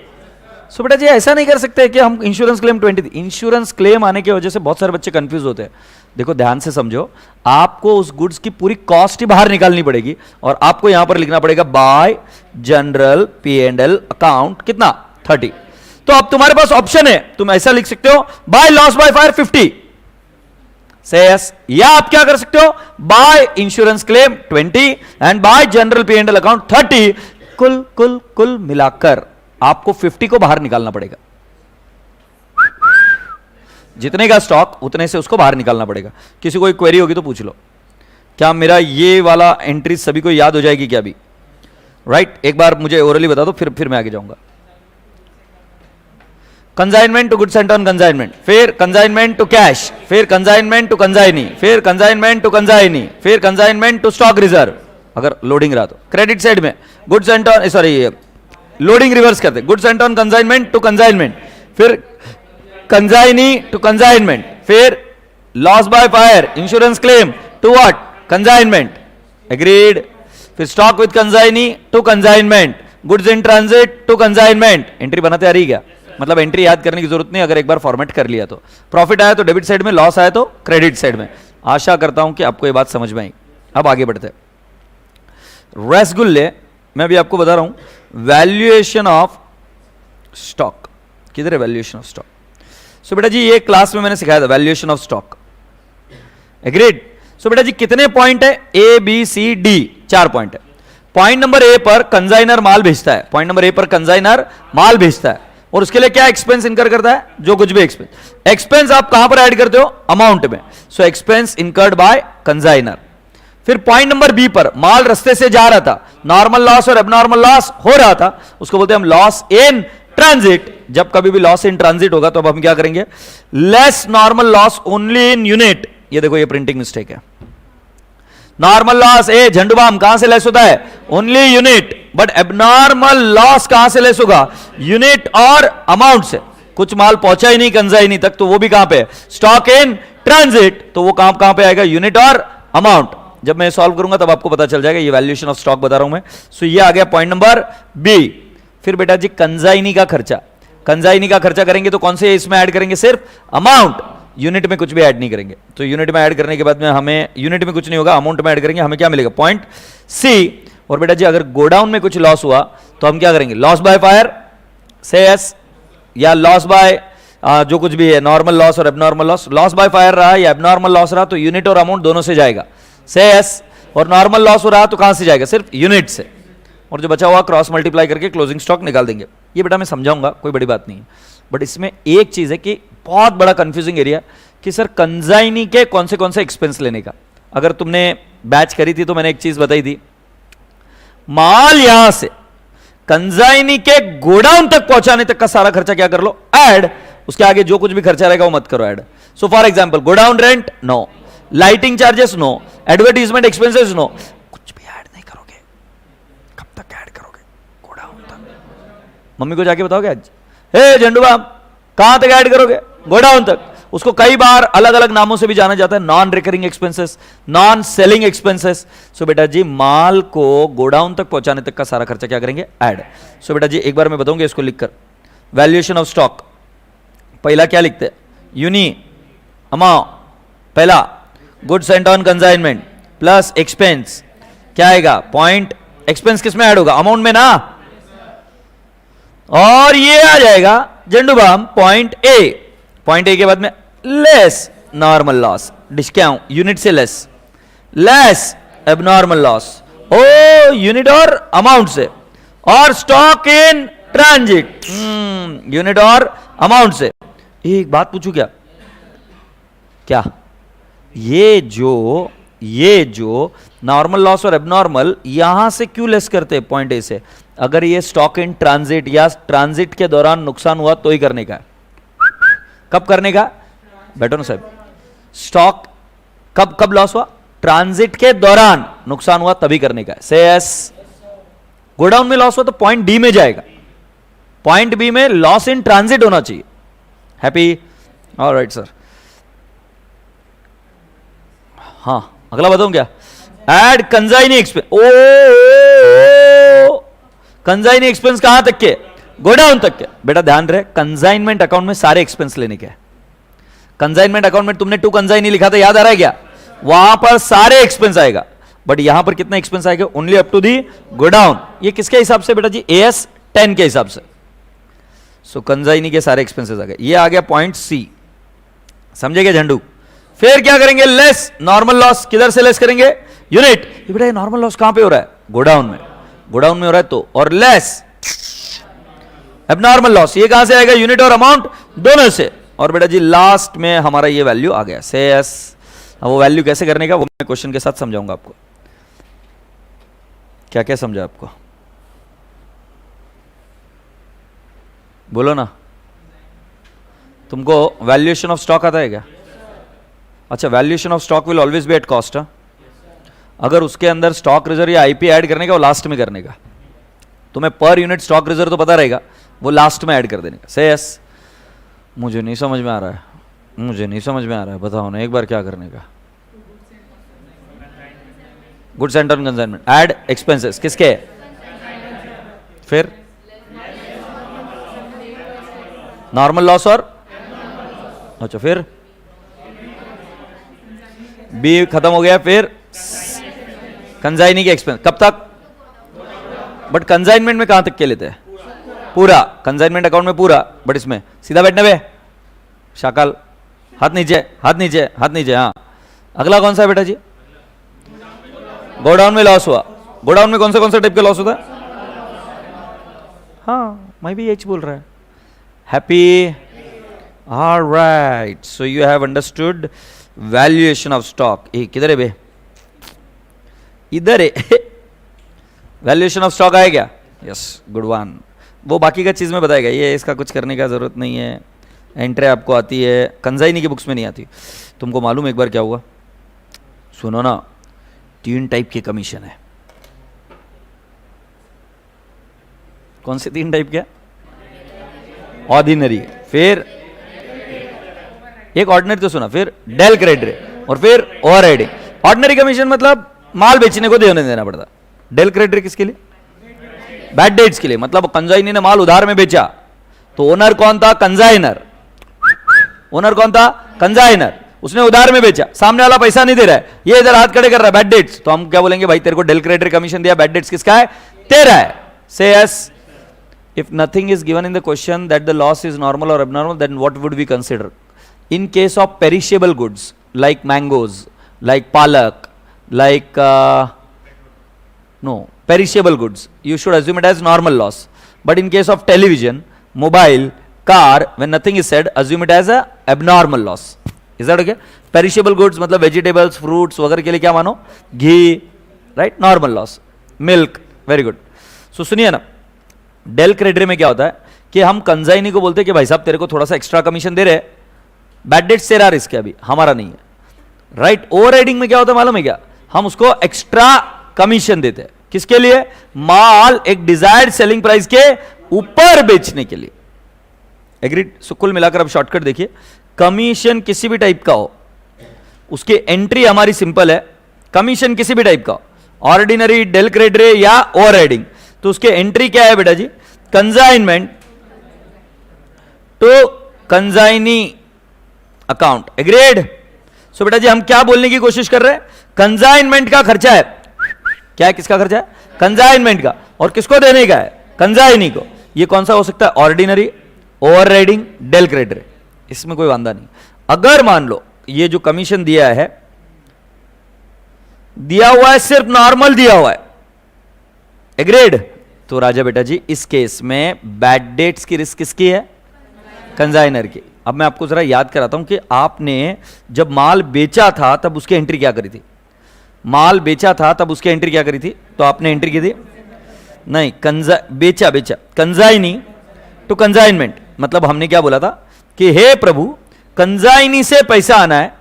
सो बेटा जी ऐसा नहीं कर सकते कि हम इंश्योरेंस क्लेम 20। इंश्योरेंस क्लेम आने की वजह से बहुत सारे बच्चे कंफ्यूज होते हैं। देखो ध्यान से समझो, आपको उस गुड्स की पूरी कॉस्ट ही बाहर निकालनी पड़ेगी, और आपको यहां पर लिखना पड़ेगा बाय जनरल P&L अकाउंट, कितना? 30। तो अब तुम्हारे पास ऑप्शन है, तुम ऐसा लिख सकते हो बाय लॉस बाय फायर 50 से यस, या आप क्या कर सकते हो? By insurance claim 20 and by general P&L account 30। कुल कुल कुल मिलाकर आपको 50 को बाहर निकालना पड़ेगा। जितने का स्टॉक उतने से उसको बाहर निकालना पड़ेगा। किसी को क्वेरी होगी तो पूछ लो। क्या मेरा ये वाला एंट्री सभी को याद हो जाएगी क्या अभी? राइट, एक बार मुझे ओरली बता दो, फिर मैं आगे जाऊंगा। Consignment to goods sent on consignment, फिर कंसाइनमेंट टू कैश, फिर कंसाइनमेंट टू कंसाइनी, फिर कंसाइनमेंट टू कंसाइनी, फिर कंसाइनमेंट टू स्टॉक रिजर्व, अगर लोडिंग रहा तो। क्रेडिट साइड में goods sent on, sorry loading reverse करते, goods sent on consignment to consignment, फिर कंसाइनी टू कंसाइनमेंट, फिर loss by fire insurance claim to what? Consignment, agreed. फिर stock with consignee to consignment, goods in transit to consignment. Entry बनाते आ रही क्या? मतलब entry याद करने की जरूरत नहीं, अगर एक बार फॉर्मेट कर लिया तो। प्रॉफिट आया तो डेबिट साइड में, लॉस आया तो क्रेडिट साइड में। आशा करता हूं कि आपको ये बात समझ में आई। अब आगे बढ़ते हैं। रसगुल्ले, मैं अभी आपको बता रहा हूं वैल्यूएशन ऑफ स्टॉक। किधर है वैल्यूएशन ऑफ स्टॉक? सो बेटा जी ये क्लास में मैंने सिखाया था वैल्यूएशन ऑफ स्टॉक, एग्रीड। सो बेटा जी कितने पॉइंट है? A B C D, 4 point है। पॉइंट नंबर ए पर कंसाइनर माल भेजता है, पॉइंट नंबर ए पर कंसाइनर माल भेजता है, और उसके लिए क्या एक्सपेंस इनकर करता है? जो कुछ भी एक्सपेंस। एक्सपेंस आप कहां पर ऐड करते हो? अमाउंट में। So expense incurred by consignor. फिर पॉइंट नंबर बी पर माल रास्ते से जा रहा था, नॉर्मल लॉस और एबनॉर्मल लॉस हो रहा था, उसको बोलते हैं हम लॉस इन ट्रांजिट। जब कभी भी लॉस इन ट्रांजिट होगा तो अब हम क्या करेंगे? Less normal loss only in unit. ये देखो ये प्रिंटिंग मिस्टेक है। नॉर्मल लॉस ए झंडूबाम कहां से लेस होता है? Only unit. But abnormal loss कहां से लेस होगा? यूनिट और अमाउंट से। कुछ माल पहुंचा ही नहीं कंसाइनी तक, तो वो भी कहां पे? स्टॉक इन ट्रांजिट, तो वो कहां पे आएगा? यूनिट और अमाउंट। जब मैं सॉल्व करूंगा तब आपको पता चल जाएगा। ये वैल्यूएशन ऑफ स्टॉक बता रहा हूं मैं। सो ये आ गया पॉइंट नंबर बी। फिर बेटा जी कंसाइनी का खर्चा, कंसाइनी का खर्चा करेंगे तो कौन से इसमें ऐड करेंगे? सिर्फ अमाउंट, यूनिट में कुछ भी ऐड नहीं करेंगे। तो यूनिट में ऐड करने के बाद में हमें, यूनिट में कुछ नहीं होगा, अमाउंट में ऐड करेंगे, हमें क्या मिलेगा? Point C. और बेटा जी अगर गोडाउन में कुछ लॉस हुआ तो हम क्या करेंगे? लॉस बाय फायर से एस, या लॉस बाय जो कुछ भी है, नॉर्मल लॉस और abnormal loss. Loss by fire रहा या एबनॉर्मल लॉस रहा तो यूनिट और अमाउंट दोनों से जाएगा, से एस। और नॉर्मल लॉस हो रहा तो कहां से जाएगा? सिर्फ यूनिट से, और जो बचा हुआ क्रॉस मल्टीप्लाई करके क्लोजिंग स्टॉक निकाल देंगे। ये बेटा मैं समझाऊंगा, कोई बड़ी बात नहीं है, बट इसमें एक चीज है कि बहुत बड़ा कंफ्यूजिंग एरिया कि सर कंजाइनी के कौन से एक्सपेंस लेने का। अगर तुमने बैच करी थी तो मैंने एक चीज बताई थी, माल यहां से कंजाइनी के गोडाउन तक पहुंचाने तक का सारा खर्चा क्या कर लो? ऐड। उसके आगे जो कुछ भी खर्चा रहेगा वो मत करो add. So for example godown rent no, lighting charges no, advertisement expenses no, कुछ भी ऐड नहीं करोगे। कब तक ऐड करोगे? गोडाउन तक। मम्मी को जाके बताओगे आज, हे झंडू बाम कहां तक ऐड करोगे? गोडाउन तक। उसको कई बार अलग अलग नामों से भी जाना जाता है, non recurring expenses, non selling expenses. So बेटा जी माल को गोडाउन तक पहुंचाने तक का सारा खर्चा क्या करेंगे? ऐड। सो बेटा जी एक बार मैं बताऊंगा इसको लिखकर, वैल्यूएशन ऑफ स्टॉक पहला क्या लिखते हैं? यूनी अमाउंट पहला, goods and on consignment plus expense क्या आएगा? पॉइंट। एक्सपेंस किस में ऐड होगा? अमाउंट में ना, और ये आ जाएगा Zandu balm point A. Point A के बाद में less normal loss, discount unit से लेस, लेस एबनॉर्मल लॉस ओ यूनिट और अमाउंट से, और स्टॉक इन ट्रांजिट यूनिट और अमाउंट से। एक बात पूछू क्या? क्या ये जो नॉर्मल लॉस और एबनॉर्मल यहां से क्यों लेस करते हैं? पॉइंट ए से। अगर ये स्टॉक इन ट्रांजिट या ट्रांजिट के दौरान नुकसान हुआ तो ही करने का है। कब करने का? बैठो ना साहब। स्टॉक कब लॉस हुआ? ट्रांजिट के दौरान नुकसान हुआ तभी करने का है। से एस गोडाउन में लॉस हुआ तो पॉइंट डी में जाएगा, पॉइंट बी में लॉस इन ट्रांजिट होना चाहिए। हैप्पी? All right sir. हाँ अगला बताऊं क्या? Add consignee expense. ओ कंजाइनी एक्सपेंस कहां तक के? गोडाउन तक के। बेटा ध्यान रहे, कंजाइनमेंट अकाउंट में सारे एक्सपेंस लेने के। कंजाइनमेंट अकाउंट में तुमने टू कंजाइनी लिखा था, याद आ रहा है क्या? वहां पर सारे एक्सपेंस आएगा, बट यहां पर कितना एक्सपेंस आएगा? Only up to the godown. ये किसके हिसाब से बेटा जी? एएस 10 के हिसाब से। सो कंजाइनी के सारे एक्सपेंसेस आ गए। ये आ गया पॉइंट सी, समझेगा झंडू? फिर क्या करेंगे? Less normal loss. किधर से लेस करेंगे? यूनिट। ये बेटा नॉर्मल लॉस कहां पे हो रहा है? गोडाउन में। गोडाउन में हो रहा है तो, और लेस एबनॉर्मल लॉस। ये कहां से आएगा? यूनिट और अमाउंट दोनों से। और बेटा जी लास्ट में हमारा ये वैल्यू आ गया से एस। अब वो वैल्यू कैसे करने का वो मैं क्वेश्चन के साथ समझाऊंगा आपको। क्या क्या समझा आपको? बोलो ना। तुमको वैल्यूएशन ऑफ स्टॉक आता है क्या? अच्छा, valuation of stock will always be at cost. अगर उसके अंदर स्टॉक रिजर्व या आईपी ऐड करने का, वो लास्ट में करने का। तुम्हें पर यूनिट स्टॉक रिजर्व तो पता रहेगा, वो लास्ट में ऐड कर देने का। से यस। मुझे नहीं समझ में आ रहा है, मुझे नहीं समझ में आ रहा है, बताओ ना एक बार क्या करने का? Goods and on consignment add expenses किसके? फिर नॉर्मल लॉस और अच्छा, फिर बी खत्म हो गया। फिर कंजाइनी के एक्सपेंस कब तक? बट कंजाइनमेंट में कहां तक के लेते हैं? पूरा कंजाइनमेंट अकाउंट में पूरा, बट इसमें सीधा बैठने पे शाकल, हाथ नीचे, हाथ नीचे, हाथ नीचे। हाँ अगला कौन सा है बेटा जी? गोडाउन में लॉस हुआ। गोडाउन में कौन सा टाइप का लॉस होता है? हाँ मैं भी यही बोल रहा है। Happy? Alright, so you have understood valuation of stock. किधर है बे? इधर है। वैल्यूएशन ऑफ स्टॉक आया क्या? Yes, good one. वो बाकी का चीज में बताएगा, ये इसका कुछ करने का जरूरत नहीं है। एंट्री आपको आती है, कंजाइनी की बुक्स में नहीं आती। तुमको मालूम एक बार क्या हुआ? सुनो ना, 3 टाइप के कमीशन है। कौन से 3 टाइप के? ऑर्डिनरी, फिर एक ऑर्डिनरी तो सुना, फिर डेल क्रेडिट और फिर ओवर राइडिंग। ऑर्डिनरी कमीशन मतलब माल बेचने को देना पड़ता। डेल क्रेडिट किसके लिए? बैड डेट्स के लिए। मतलब कंजाइनी ने माल उधार में बेचा तो ओनर कौन था? कंजाइनर। ओनर कौन था? कंजाइनर। उसने उधार में बेचा, सामने वाला पैसा नहीं दे रहा है, ये इधर हाथ खड़े कर रहा है, बैड डेट्स। तो हम क्या बोलेंगे? भाई तेरे को डेल क्रेडिट कमीशन दिया, बैड डेट्स किसका है? तेरा है। Say yes. If nothing is given in the question that the loss is normal और abnormal, then what would we consider? In case of perishable goods like mangoes, like palak, like no perishable goods, you should assume it as normal loss. But in case of television, mobile, car, when nothing is said, assume it as a abnormal loss. Is that okay? Perishable goods मतलब vegetables, fruits वगैरह के लिए क्या मानो? घी, right? Normal loss. Milk, very good. So सुनिए ना, del credit में क्या होता है कि हम कंजाइनी को बोलते हैं कि भाई साहब तेरे को थोड़ा सा एक्स्ट्रा कमीशन दे रहे, बैड डेट्स तेरा रिस्क है, अभी हमारा नहीं है, राइट? ओवर राइडिंग में क्या होता है मालूम है क्या? हम उसको एक्स्ट्रा कमीशन देते हैं, किसके लिए? माल एक डिजायर्ड सेलिंग प्राइस के ऊपर बेचने के लिए। एग्रीड? सो कुल मिलाकर अब शॉर्टकट देखिए, कमीशन किसी भी टाइप का हो, उसकी एंट्री हमारी सिंपल है। कमीशन किसी भी टाइप का, ऑर्डिनरी, डेल क्रेडिट या ओवर राइडिंग, तो उसके एंट्री क्या है बेटा जी? Consignment to consignee account. Agreed? सो बेटा जी हम क्या बोलने की कोशिश कर रहे हैं? कंजाइनमेंट का खर्चा है। क्या है? किसका खर्चा है? कंजाइनमेंट का। और किसको देने का है? कंजाइनी को। ये कौन सा हो सकता है? Ordinary, overriding, del credit, इसमें कोई वांदा नहीं। अगर मान लो ये जो कमीशन दिया है, दिया हुआ है सिर्फ नॉर्मल दिया हुआ है, एग्रीड? तो राजा बेटा जी इस केस में बैड डेट्स की रिस्क किसकी है? कंजाइनर की। अब मैं आपको जरा याद कराता हूं कि आपने जब माल बेचा था तब उसकी एंट्री क्या करी थी? माल बेचा था तब उसकी एंट्री क्या करी थी? तो आपने एंट्री की थी नहीं, बेचा कंजाइनी टू कंजाइनमेंट, मतलब हमने क्या बोला था कि हे प्रभु कंजाइनी से पैसा आना है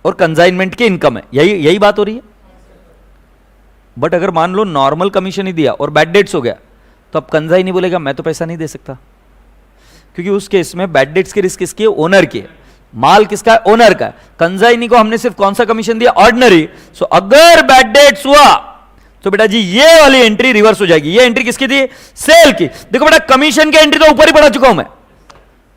और कंजाइनमेंट की इनकम है, यही बात हो रही है। बट अगर मान लो नॉर्मल कमीशन ही दिया और बैड डेट्स हो गया, तो अब कंजाइनी बोलेगा मैं तो पैसा नहीं दे सकता, क्योंकि उस केस में बैड डेट्स की रिस्क किसकी है? ओनर की है। माल किसका है? ओनर का है। कंजाइनी को हमने सिर्फ कौन सा कमीशन दिया? ऑर्डिनरी। सो अगर बैड डेट्स हुआ तो बेटा जी ये वाली एंट्री रिवर्स हो जाएगी। ये एंट्री किसकी थी? सेल की। देखो बेटा कमीशन की एंट्री तो ऊपर ही पढ़ा चुका हूं मैं,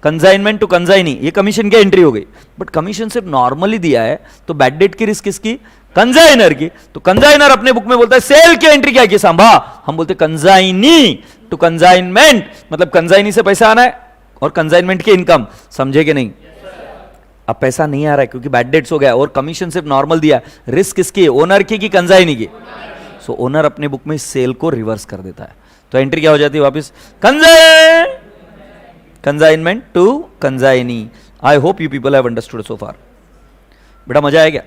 कंजाइनमेंट टू कंजाइनी, ये कमीशन की एंट्री हो गई। बट कमीशन सिर्फ नॉर्मली दिया है, तो बैड डेट की रिस्क किसकी? कंजाइनर की। तो कंजाइनर अपने बुक में बोलता है सेल की एंट्री क्या की सांभा, हम बोलते कंजाइनी टू कंजाइनमेंट, मतलब कंजाइनी से पैसा आना है और कंजाइनमेंट की इनकम। समझे कि नहीं? अब पैसा नहीं आ रहा है क्योंकि बैड डेट्स हो गया और कमीशन सिर्फ नॉर्मल दिया, रिस्क किसकी? ओनर की कि कंजाइनी की? सो ओनर अपने बुक में सेल को रिवर्स कर देता है, तो एंट्री क्या हो जाती है वापस? Consignment to consignee. I hope you people have understood so far. बेटा मजा आया क्या?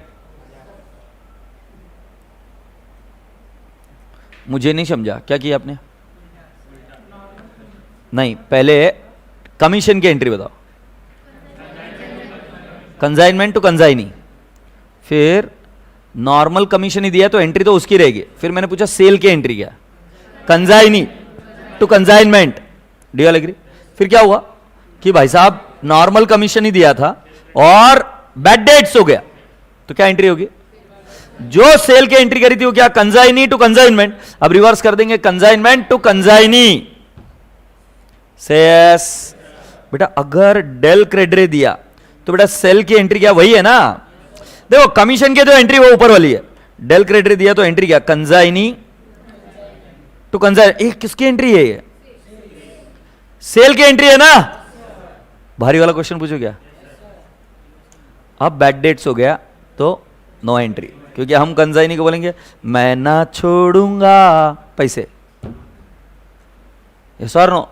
मुझे नहीं समझा, क्या किया आपने? नहीं, पहले कमीशन की एंट्री बताओ, कंजाइनमेंट टू कंजाइनी, फिर नॉर्मल कमीशन ही दिया तो एंट्री तो उसकी रहेगी। फिर मैंने पूछा सेल की एंट्री क्या? Consignee to consignment. Do you agree? फिर क्या हुआ कि भाई साहब नॉर्मल कमीशन ही दिया था और बैड डेट्स हो गया, तो क्या एंट्री होगी? जो सेल की एंट्री करी थी वो क्या? Consignee to consignment. अब रिवर्स कर देंगे, कंजाइनमेंट टू कंजाइनी। सेस बेटा अगर डेल क्रेडिट दिया तो बेटा सेल की एंट्री क्या? वही है ना। देखो कमीशन की जो एंट्री वो ऊपर वाली है, डेल क्रेडिट दिया तो एंट्री क्या? Consignee to consign. किसकी एंट्री है ये? सेल की एंट्री है ना। भारी वाला क्वेश्चन पूछो क्या? अब बैड डेट्स हो गया तो नो एंट्री, क्योंकि हम कंजाइनी को बोलेंगे मैं ना छोड़ूंगा पैसे। यस और नो?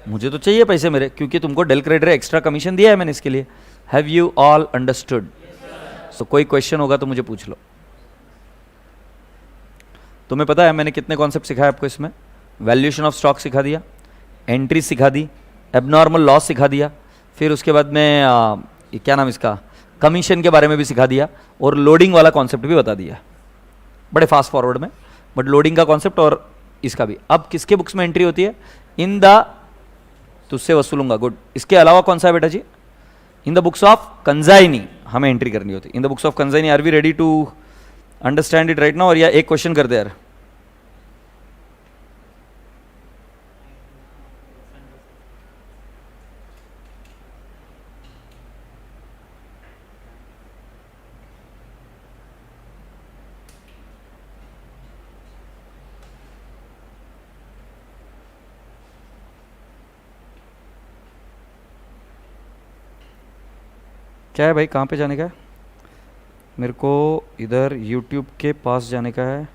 मुझे तो चाहिए पैसे मेरे, क्योंकि तुमको डेल क्रेडिट एक्स्ट्रा कमीशन दिया है मैंने इसके लिए। Have you all understood? So कोई क्वेश्चन होगा तो मुझे पूछ लो। तुम्हें पता है मैंने कितने कॉन्सेप्ट सिखाए आपको इसमें? वैल्यूएशन ऑफ स्टॉक सिखा दिया, एंट्री सिखा दी, एबनॉर्मल लॉस सिखा दिया, फिर उसके बाद में क्या नाम इसका, कमीशन के बारे में भी सिखा दिया, और लोडिंग वाला कॉन्सेप्ट भी बता दिया बड़े फास्ट फॉरवर्ड में। बट लोडिंग का कॉन्सेप्ट और इसका भी। अब किसके बुक्स में एंट्री होती है? इन द, तुझसे वसूलूंगा, गुड। इसके अलावा कौन सा है बेटा जी? In the books of consignee हमें एंट्री करनी होती है। In the books of consignee. Are we ready to understand it right now? और या एक क्वेश्चन करते यार। क्या है भाई, कहाँ पे जाने का है? मेरे को इधर YouTube के पास जाने का है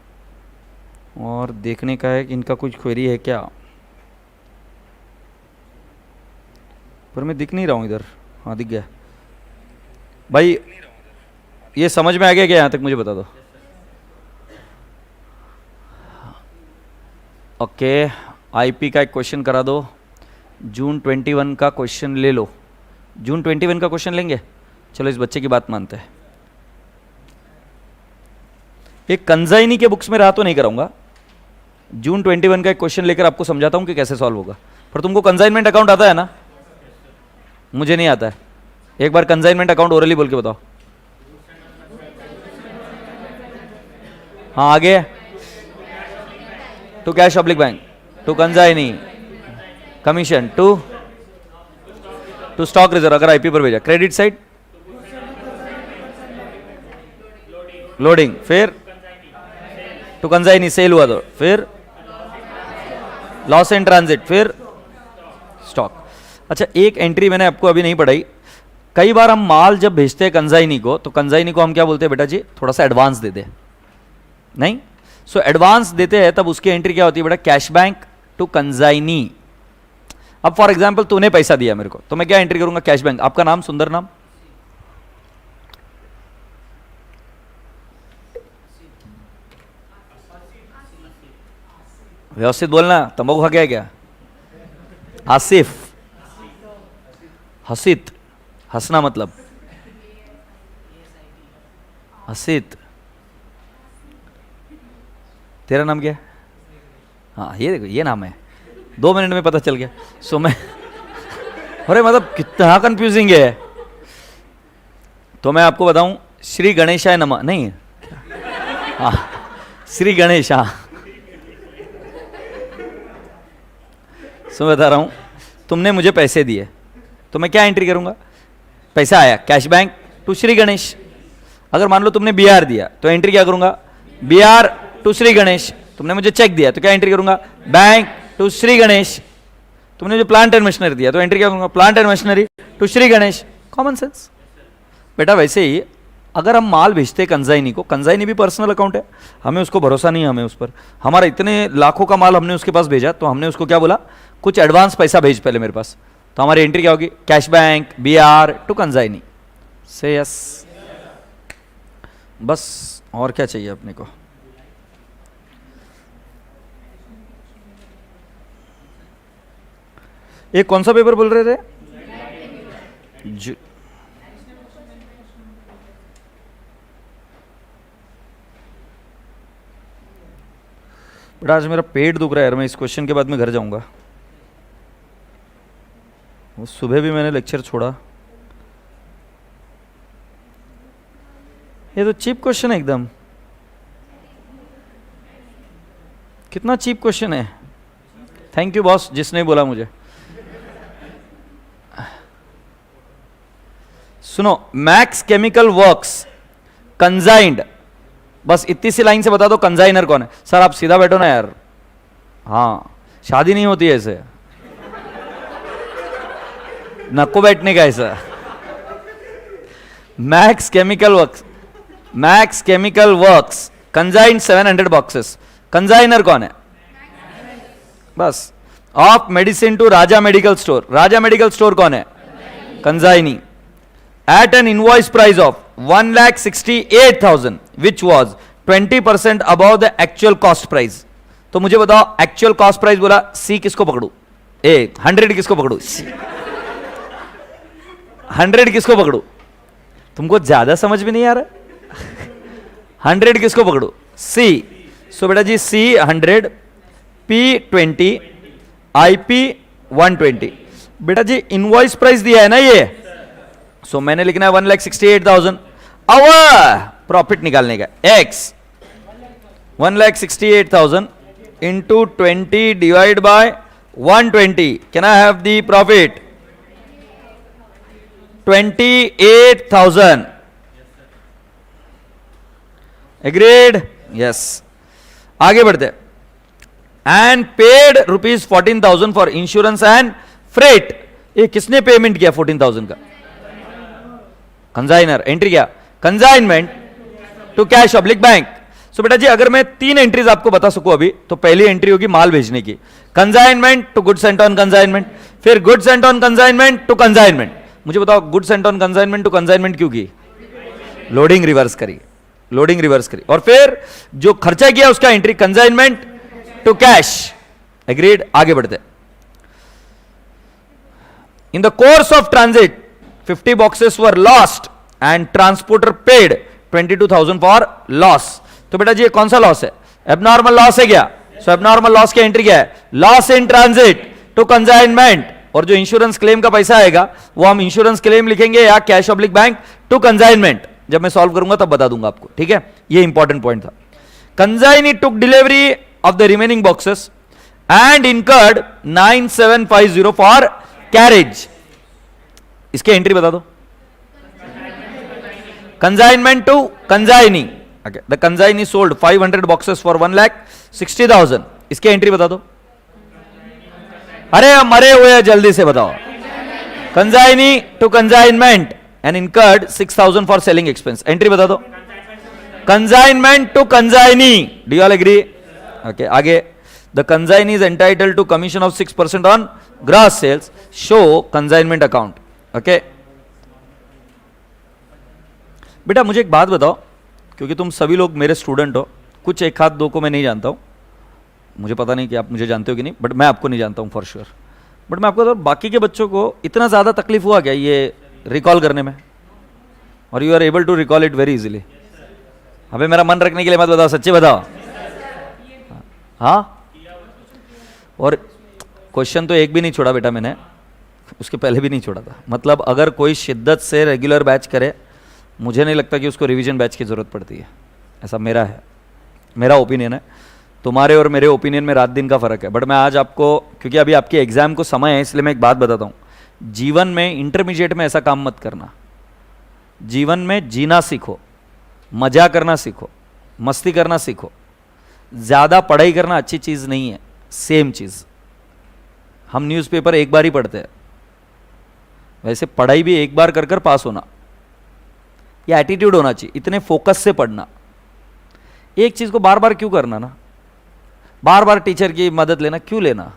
और देखने का है कि इनका कुछ क्वेरी है क्या, पर मैं दिख नहीं रहा हूँ इधर। हाँ दिख गया भाई, ये समझ में आ गया क्या? यहाँ तक मुझे बता दो। ओके, आईपी का एक क्वेश्चन करा दो। जून 21 का क्वेश्चन ले लो। जून 21 का क्वेश्चन लेंगे? चलो इस बच्चे की बात मानते हैं। एक कंजाइनी के बुक्स में रहा तो नहीं कराऊंगा। जून 21 का एक क्वेश्चन लेकर आपको समझाता हूं कि कैसे सॉल्व होगा। पर तुमको कंसाइनमेंट अकाउंट आता है ना? मुझे नहीं आता है। एक बार कंसाइनमेंट अकाउंट ओरली बोल के बताओ। हाँ आगे। To cash oblique bank, to consignee, commission, to stock reserve अगर आईपी पर भेजा। क्रेडिट साइड लोडिंग, फिर टू कंसाइनी सेल हुआ तो, फिर लॉस इन ट्रांजिट, फिर स्टॉक। अच्छा एक एंट्री मैंने आपको अभी नहीं पढ़ाई। कई बार हम माल जब भेजते हैं कंसाइनी को, तो कंसाइनी को हम क्या बोलते हैं बेटा जी? थोड़ा सा एडवांस दे दे, नहीं? सो एडवांस देते हैं तब उसकी एंट्री क्या होती है बेटा? Cash bank to consignee. अब फॉर एग्जांपल तूने पैसा दिया मेरे को, तो मैं क्या एंट्री करूंगा? Cash bank. आपका नाम? सुंदर नाम। व्यवस्थित बोलना, तंबाकू खा गया है क्या? आसिफ, हसित, हंसना मतलब हसित। तेरा नाम क्या है? हाँ ये देखो, ये नाम है, 2 मिनट में पता चल गया। सो मैं अरे मतलब कितना कंफ्यूजिंग है। तो मैं आपको बताऊं, श्री गणेशाय नमः नहीं, हाँ श्री गणेश। हाँ सो बता रहा हूं, तुमने मुझे पैसे दिए तो मैं क्या एंट्री करूंगा? पैसा आया, cash bank to Shri Ganesh. अगर मान लो तुमने बीआर दिया तो एंट्री क्या करूंगा? BR to Shri Ganesh. तुमने मुझे चेक दिया तो क्या एंट्री करूंगा? Bank to Shri Ganesh. तुमने मुझे प्लांट एंड मशीनरी दिया तो एंट्री क्या करूंगा? Plant and machinery to Shri Ganesh. Common sense बेटा। वैसे ही अगर हम माल भेजते हैं कंसाइनी को, कंसाइनी भी पर्सनल अकाउंट है, हमें उसको भरोसा नहीं है, हमें उस पर, हमारा इतने लाखों का माल हमने उसके पास भेजा, तो हमने उसको क्या बोला? कुछ एडवांस पैसा भेज पहले मेरे पास। तो हमारी एंट्री क्या होगी? Cash bank BR to consignee. Say yes, बस और क्या चाहिए अपने को? एक कौन सा पेपर बोल रहे थे? बट आज मेरा पेट दुख रहा है यार, मैं इस क्वेश्चन के बाद में घर जाऊंगा। वो सुबह भी मैंने लेक्चर छोड़ा। ये तो चीप क्वेश्चन है एकदम। कितना चीप क्वेश्चन है। थैंक यू बॉस जिसने बोला मुझे। सुनो, मैक्स केमिकल वर्क्स कंजाइंड, बस इतनी सी लाइन से बता दो कंजाइनर कौन है। सर आप सीधा बैठो ना यार। हाँ शादी नहीं होती है ऐसे, नको बैठने का ऐसा। Max chemical works, Max chemical works consigned 700 boxes. Consignor कौन है? बस। Of medicine to Raja medical store, Raja medical store कौन है? Consignee. At an invoice price of 1,68,000 which was 20% above the actual cost price। तो मुझे बताओ एक्चुअल कॉस्ट प्राइस बोला, सी किसको पकड़ू? 100 किसको पकड़ू? 100 किसको पकड़ू? तुमको ज्यादा समझ में नहीं आ रहा? 100 किसको पकड़ू? सी। सो बेटा जी सी 100, पी 20, आईपी 120। बेटा जी इनवॉइस प्राइस दिया है ना ये, सो मैंने लिखना है 1,68,000। अब प्रॉफिट निकालने का x 1,68,000 into 20 divide by 120। Can I have the profit? 28,000। Agreed? Yes. आगे बढ़ते। And paid ₹14,000 for insurance and freight. ये किसने पेमेंट किया 14,000 का? कंजाइनर। एंट्री क्या? Consignment to cash oblique bank. सो बेटा जी अगर मैं 3 एंट्रीज आपको बता सकूं अभी, तो पहली एंट्री होगी माल भेजने की, consignment to goods sent on consignment, फिर goods sent on consignment to consignment. मुझे बताओ goods sent on consignment to consignment क्यों की? लोडिंग रिवर्स करी, लोडिंग रिवर्स करी, और फिर जो खर्चा किया उसका entry consignment to cash. Agreed? आगे बढ़ते। In the course of transit 50 boxes were lost and transporter paid 22,000 for loss. तो बेटा जी ये कौन सा लॉस है? एबनॉर्मल लॉस है क्या? सो एबनॉर्मल लॉस की एंट्री क्या है? Loss in transit to consignment, और जो इंश्योरेंस क्लेम का पैसा आएगा वो हम इंश्योरेंस क्लेम लिखेंगे या cash oblique bank to consignment. जब मैं सॉल्व करूंगा तब बता दूंगा आपको, ठीक है? ये इंपॉर्टेंट पॉइंट था। Consignee took delivery of the remaining boxes and incurred 9750 for carriage. इसके एंट्री बता दो। Consignment to consignee, the consignee sold 500 boxes for 1,60,000। इसके एंट्री बता दो। अरे मरे हुए जल्दी से बताओ। Consignee to consignment and incurred 6,000 for selling expense. Entry बता दो। Consignment to consignee, do you all agree? Okay, आगे। The consignee is entitled to commission of 6% on gross sales, show consignment account. Okay बेटा मुझे एक बात बताओ, क्योंकि तुम सभी लोग मेरे स्टूडेंट हो, कुछ एक हाथ दो को मैं नहीं जानता हूं, मुझे पता नहीं कि आप मुझे जानते हो कि नहीं, बट मैं आपको नहीं जानता हूं फॉर श्योर। बट मैं आपको बताऊं, बाकी के बच्चों को इतना ज़्यादा तकलीफ हुआ क्या ये रिकॉल करने में? और you are able to recall it very easily. अबे मेरा मन रखने के लिए मत बताओ, सच्ची बताओ। हाँ, और क्वेश्चन तो एक भी नहीं छोड़ा बेटा मैंने, उसके पहले भी नहीं छोड़ा था। मतलब अगर कोई शिद्दत से रेगुलर बैच करे, मुझे नहीं लगता कि उसको रिवीजन बैच की ज़रूरत पड़ती है। ऐसा मेरा है, मेरा ओपिनियन है। तुम्हारे और मेरे ओपिनियन में रात दिन का फ़र्क है। बट मैं आज आपको, क्योंकि अभी आपके एग्ज़ाम को समय है, इसलिए मैं एक बात बताता हूँ। जीवन में इंटरमीडिएट में ऐसा काम मत करना। जीवन में जीना सीखो, मज़ा करना सीखो, मस्ती करना सीखो। ज़्यादा पढ़ाई करना अच्छी चीज़ नहीं है। सेम चीज़, हम न्यूज़पेपर एक बार ही पढ़ते हैं, वैसे पढ़ाई भी एक बार कर कर पास होना, यह एटीट्यूड होना चाहिए। इतने फोकस से पढ़ना, एक चीज़ को बार बार क्यों करना ना, बार बार टीचर की मदद लेना क्यों लेना?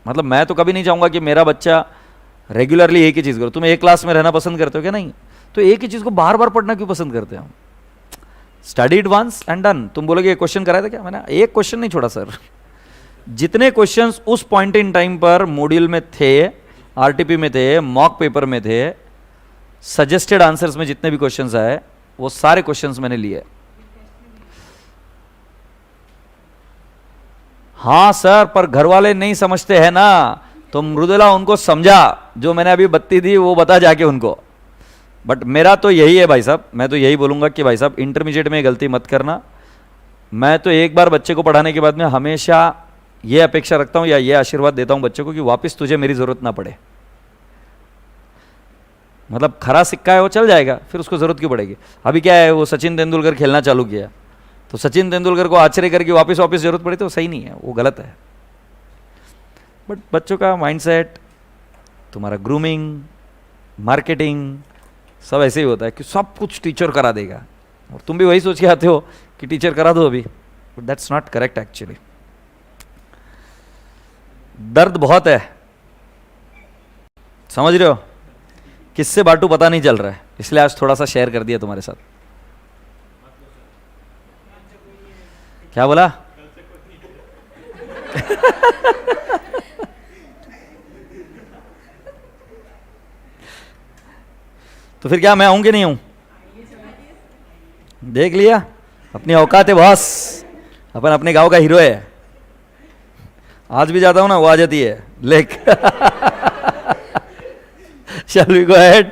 मतलब मैं तो कभी नहीं चाहूँगा कि मेरा बच्चा रेगुलरली एक ही चीज़ करो। तुम एक क्लास में रहना पसंद करते हो क्या? नहीं। तो एक ही चीज़ को बार बार पढ़ना क्यों पसंद करते हो? Studied once and done. तुम बोलोगे ये क्वेश्चन कराया था क्या? मैंने एक क्वेश्चन नहीं छोड़ा सर। जितने क्वेश्चंस उस पॉइंट इन टाइम पर मॉड्यूल में थे, आरटीपी में थे, मॉक पेपर में थे, सजेस्टेड आंसर्स में जितने भी क्वेश्चंस आए, वो सारे क्वेश्चंस मैंने लिए। हाँ सर, पर घर वाले नहीं समझते हैं ना, तो मृदुला उनको समझा, जो मैंने अभी बत्ती दी वो बता जाके उनको। बट मेरा तो यही है भाई साहब, मैं तो यही बोलूँगा कि भाई साहब इंटरमीडिएट में गलती मत करना। मैं तो एक बार बच्चे को पढ़ाने के बाद में हमेशा ये अपेक्षा रखता हूँ या ये आशीर्वाद देता हूँ बच्चे को कि वापस तुझे मेरी ज़रूरत ना पड़े। मतलब खरा सिक्का है वो चल जाएगा, फिर उसको ज़रूरत क्यों पड़ेगी? अभी क्या है, वो सचिन तेंदुलकर खेलना चालू किया, तो सचिन तेंदुलकर को आश्चर्य करके वापस ज़रूरत पड़ी तो सही नहीं है, वो गलत है। बट बच्चों का माइंडसेट, तुम्हारा ग्रूमिंग, मार्केटिंग सब ऐसे ही होता है कि सब कुछ टीचर करा देगा, और तुम भी वही सोच के आते हो कि टीचर करा दो अभी। But that's not correct actually. दर्द बहुत है, समझ रहे हो? किससे बांटू पता नहीं चल रहा है, इसलिए आज थोड़ा सा शेयर कर दिया तुम्हारे साथ। क्या बोला? तो फिर क्या मैं आऊं कि नहीं आऊं? देख लिया, अपनी औकात है बॉस, अपन अपने गांव का हीरो है। आज भी जाता हूं ना, वो आ जाती है lake. Shall we go ahead?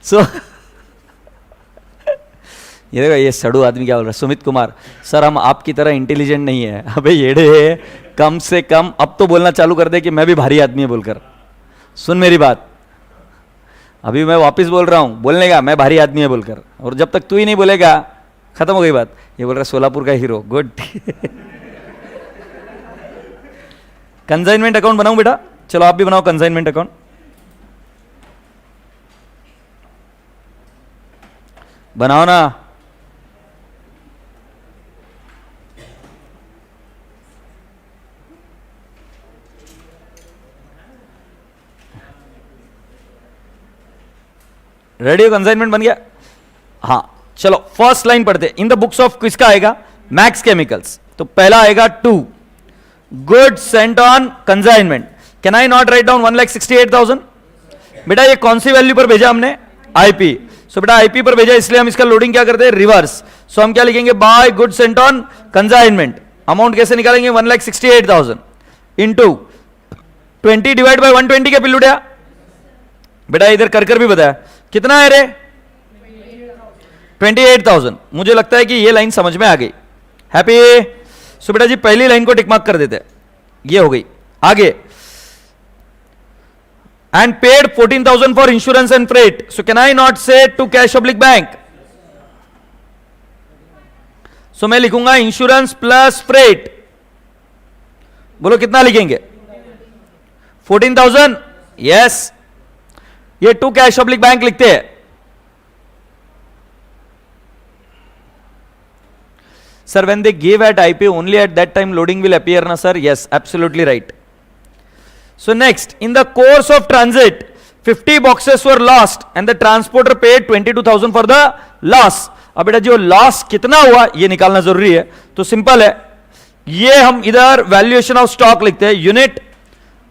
So, ये देखो ये सड़ू आदमी क्या बोल रहा है, सुमित कुमार सर हम आपकी तरह इंटेलिजेंट नहीं है। अबे येड़े, कम से कम अब तो बोलना चालू कर दे कि मैं भी भारी आदमी है बोलकर। सुन मेरी बात, अभी मैं वापस बोल रहा हूँ, बोलने का मैं भारी आदमी है बोलकर, और जब तक तू ही नहीं बोलेगा खत्म हो गई बात। ये बोल रहा है सोलापुर का हीरो, गुड। कंसाइनमेंट अकाउंट बनाऊं बेटा? चलो आप भी बनाओ कंसाइनमेंट अकाउंट। बनाओ ना। रेडी हो, कंसाइनमेंट बन गया। हाँ चलो फर्स्ट लाइन पढ़ते। इन द बुक्स ऑफ किसका आएगा, मैक्स केमिकल्स। तो पहला आएगा 2 goods sent on consignment. Can I not write down 1,68,000? बेटा ये कौन सी वैल्यू पर भेजा हमने, आईपी। सो बेटा आईपी पर भेजा, इसलिए हम इसका लोडिंग क्या करते हैं, रिवर्स। सो हम क्या लिखेंगे, by goods sent on consignment. Amount कैसे निकालेंगे, 1,68,000 इंटू 20 डिवाइड बाय 120 के पिल्लुड़िया। बेटा इधर कर भी बताया कितना है रे, 28,000। मुझे लगता है कि ये लाइन समझ में आ गई। हैप्पी। सो बेटा जी पहली लाइन को टिक मार्क कर देते, ये हो गई। आगे, and paid 14,000 for insurance and freight. So can I not से टू कैश ऑब्लिक बैंक? सो मैं लिखूंगा इंश्योरेंस प्लस फ्रेट। बोलो कितना लिखेंगे, 14,000। यस, ये टू कैश ऑब्लिक बैंक लिखते हैं। Sir, when they gave at IP, only at that time loading will appear, na sir? Yes, absolutely right. So next, in the course of transit, 50 boxes were lost and the transporter paid 22,000 for the loss. अब बेटा जो loss कितना हुआ ये निकालना जरूरी है। तो सिंपल है, ये हम इधर वैल्यूएशन ऑफ स्टॉक लिखते हैं, यूनिट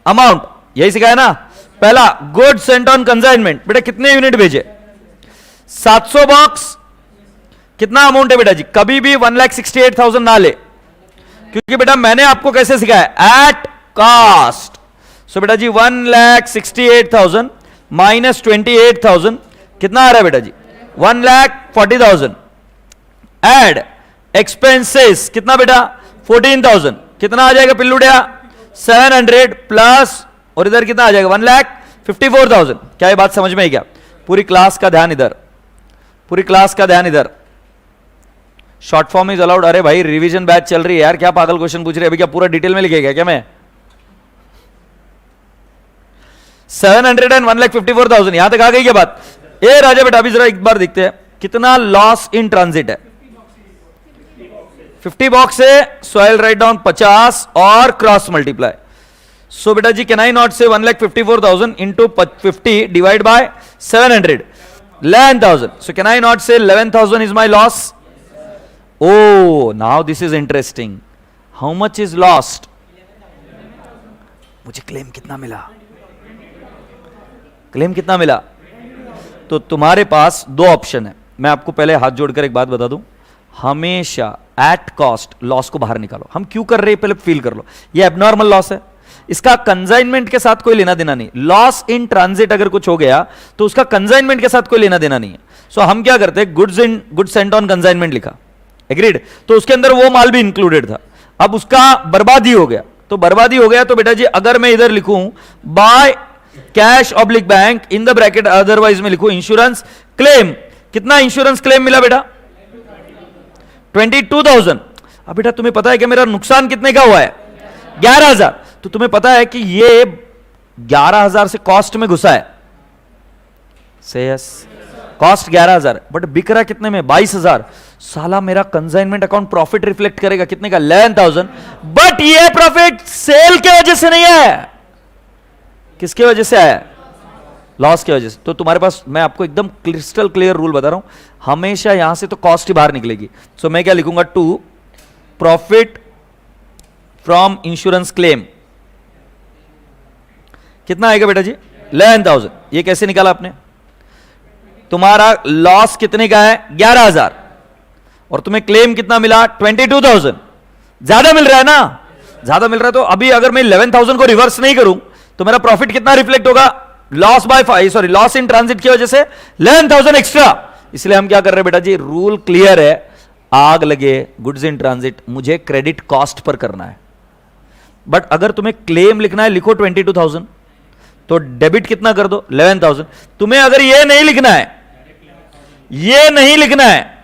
अमाउंट, यही सिखाया ना। पहला गुड सेंट ऑन कंसाइनमेंट, बेटा कितने यूनिट भेजे, 700 बॉक्स। कितना अमाउंट है बेटा जी, कभी भी 1,68,000 ना ले, क्योंकि बेटा मैंने आपको कैसे सिखाया, एट कॉस्ट। सो बेटा जी 1,68,000 माइनस 28,000 कितना आ रहा है बेटा जी, 1,40,000। एड एक्सपेंसेस कितना बेटा, 14,000। कितना आ जाएगा पिल्लुड़िया, 700 प्लस, और इधर कितना आ जाएगा, 1,54,000। क्या ये बात समझ में आई क्या? पूरी क्लास का ध्यान इधर, पूरी क्लास का ध्यान इधर। Short form is allowed. अरे भाई रिवीजन बैच चल रही है यार, क्या पागल क्वेश्चन पूछ रहे हैं अभी, क्या पूरा डिटेल में लिखेगा क्या मैं? 700 एंड 1,54,000, यहां तक आ गई क्या बात? ए राजा बेटा अभी जरा एक बार देखते हैं कितना लॉस इन ट्रांजिट है। 50 बॉक्स है, so I will write down 50 और क्रॉस मल्टीप्लाई। सो बेटा जी कैन आई नॉट से 1,54,000 into 50 divide by 700, 11,000। So can I not से 11,000 is my loss? Oh, now this is interesting. How much is lost? मुझे claim कितना मिला, claim कितना मिला? तो तुम्हारे पास दो ऑप्शन है। मैं आपको पहले हाथ जोड़कर एक बात बता दूं, हमेशा एट कॉस्ट लॉस को बाहर निकालो। हम क्यों कर रहे हैं पहले फील कर लो, ये एबनॉर्मल लॉस है, इसका कंसाइनमेंट के साथ कोई लेना देना नहीं। लॉस इन ट्रांजिट अगर कुछ हो गया तो उसका कंसाइनमेंट के साथ कोई लेना देना नहीं है। सो हम क्या करते हैं, गुड्स सेंट ऑन कंसाइनमेंट लिखा, एग्रीड, तो उसके अंदर वो माल भी इंक्लूडेड था। अब उसका बर्बादी हो गया, तो बर्बादी हो गया तो बेटा जी अगर मैं इधर लिखूं by cash oblique bank, in the bracket otherwise में लिखूं इंश्योरेंस क्लेम, कितना इंश्योरेंस क्लेम मिला बेटा, 22,000। अब बेटा तुम्हें पता है कि मेरा नुकसान कितने का हुआ है, 11,000। तो तुम्हें पता है कि ये 11,000 से कॉस्ट में घुसा है, से यस, कॉस्ट 11,000 बट बिक रहा कितने में, 22,000। साला मेरा कंसाइनमेंट अकाउंट प्रॉफिट रिफ्लेक्ट करेगा कितने का, 11,000। बट ये प्रॉफिट सेल के वजह से नहीं है, किसके वजह से आया, लॉस की वजह से। तो तुम्हारे पास मैं आपको एकदम क्रिस्टल क्लियर रूल बता रहा हूं, हमेशा यहां से तो कॉस्ट ही बाहर निकलेगी। सो मैं क्या लिखूंगा, to profit from insurance claim, कितना आएगा बेटा जी, 11,000। ये कैसे निकाला आपने, तुम्हारा लॉस कितने का है, 11,000, और तुम्हें क्लेम कितना मिला, 22,000। ज्यादा मिल रहा है ना, ज्यादा मिल रहा है। तो अभी अगर मैं 11,000 को रिवर्स नहीं करूं तो मेरा प्रॉफिट कितना रिफ्लेक्ट होगा, loss by sorry loss in transit की वजह से 11,000 एक्स्ट्रा। इसलिए हम क्या कर रहे हैं बेटा जी, रूल क्लियर है, आग लगे गुड्स इन ट्रांजिट मुझे क्रेडिट कॉस्ट पर करना है। बट अगर तुम्हें क्लेम लिखना है, लिखो 22,000, तो डेबिट कितना कर दो, 11,000। तुम्हें अगर ये नहीं लिखना है, ये नहीं लिखना है,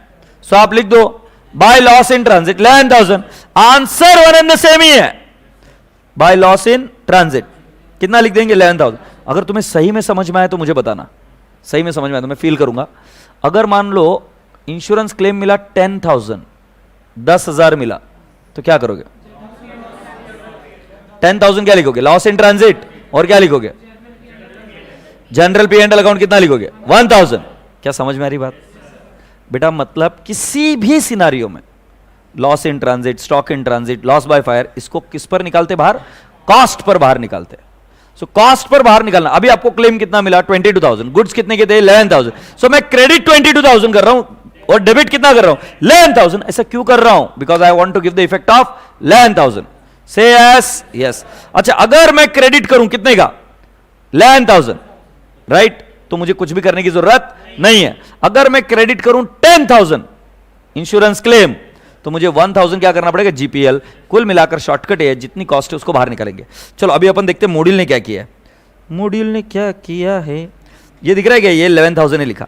सो आप लिख दो by loss in transit 11,000। Answer one and the same ही है, बाय लॉस इन ट्रांजिट कितना लिख देंगे, 11,000। अगर तुम्हें सही में समझ में आए तो मुझे बताना, सही में समझ में आए तो मैं फील करूंगा। अगर मान लो इंश्योरेंस क्लेम मिला 10,000, 10,000 मिला, तो क्या करोगे, 10,000 क्या लिखोगे, लॉस इन ट्रांजिट, और क्या लिखोगे, general P and L account कितना लिखोगे, 1,000। क्या समझ में आ रही बात? बेटा मतलब किसी भी सिनारियो में loss in transit, stock in transit, loss by fire, इसको किस पर निकालते बाहर? कॉस्ट पर बाहर निकालते। सो कॉस्ट पर बाहर निकालना। अभी आपको क्लेम कितना मिला? 22,000। गुड्स कितने के थे? 11,000। सो मैं क्रेडिट 22,000 कर रहा हूं और डेबिट कितना कर रहा हूं? 11,000। ऐसा क्यों कर रहा हूं? Because I want to give the effect of 11,000। Say yes yes. अच्छा, अगर मैं क्रेडिट करूं कितने का? 11,000, राइट? तो मुझे कुछ भी करने की जरूरत नहीं है। अगर मैं क्रेडिट करूं 10,000 इंश्योरेंस क्लेम, तो मुझे 1,000 क्या करना पड़ेगा? जीपीएल। कुल मिलाकर शॉर्टकट है, जितनी कॉस्ट है उसको बाहर निकालेंगे। चलो अभी अपन देखते हैं मोडिल ने क्या किया है। मोडिल ने क्या किया है, ये दिख रहा है क्या? ये 11,000 ने लिखा।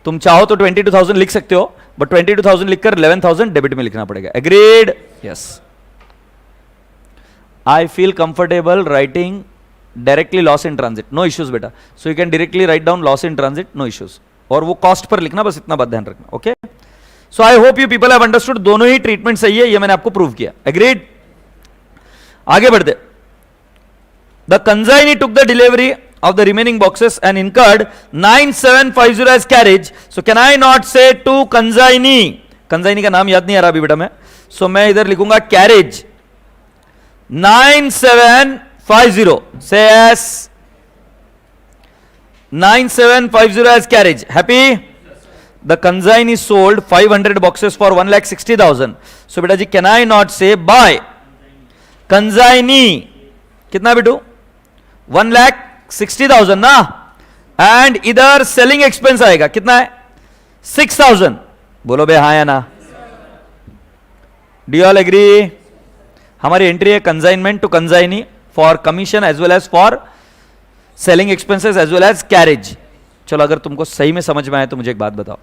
तुम चाहो तो 22,000 लिख सकते हो, बट 22,000 लिखकर 11,000 डेबिट में लिखना पड़ेगा। Agreed? Yes. I feel comfortable writing directly loss in transit, no issues बेटा। So you can directly write down loss in transit, no issues. और वो कॉस्ट पर लिखना, बस इतना बात ध्यान रखना। Okay, so I hope you people have understood. दोनों ही ट्रीटमेंट सही है, ये मैंने आपको प्रूव किया। एग्रीड? आगे बढ़ते। The consignee took the delivery of the remaining boxes and incurred 9750 as carriage. So can I not say to consignee? consignee का नाम याद नहीं आ रहा अभी बेटा मैं, so मैं इधर लिखूंगा carriage 9750 say as 9750 as carriage. Happy? The consignee sold 500 boxes for 1,60,000. So बेटा जी can I not say by consignee कितना बेटू? 1,60,000 ना, एंड इधर सेलिंग एक्सपेंस आएगा कितना है? 6,000। बोलो बे हाँ या ना? Do you all agree? हमारी एंट्री है consignment to consignee for commission as well as for selling expenses as well as carriage. चलो अगर तुमको सही में समझ में आए तो मुझे एक बात बताओ,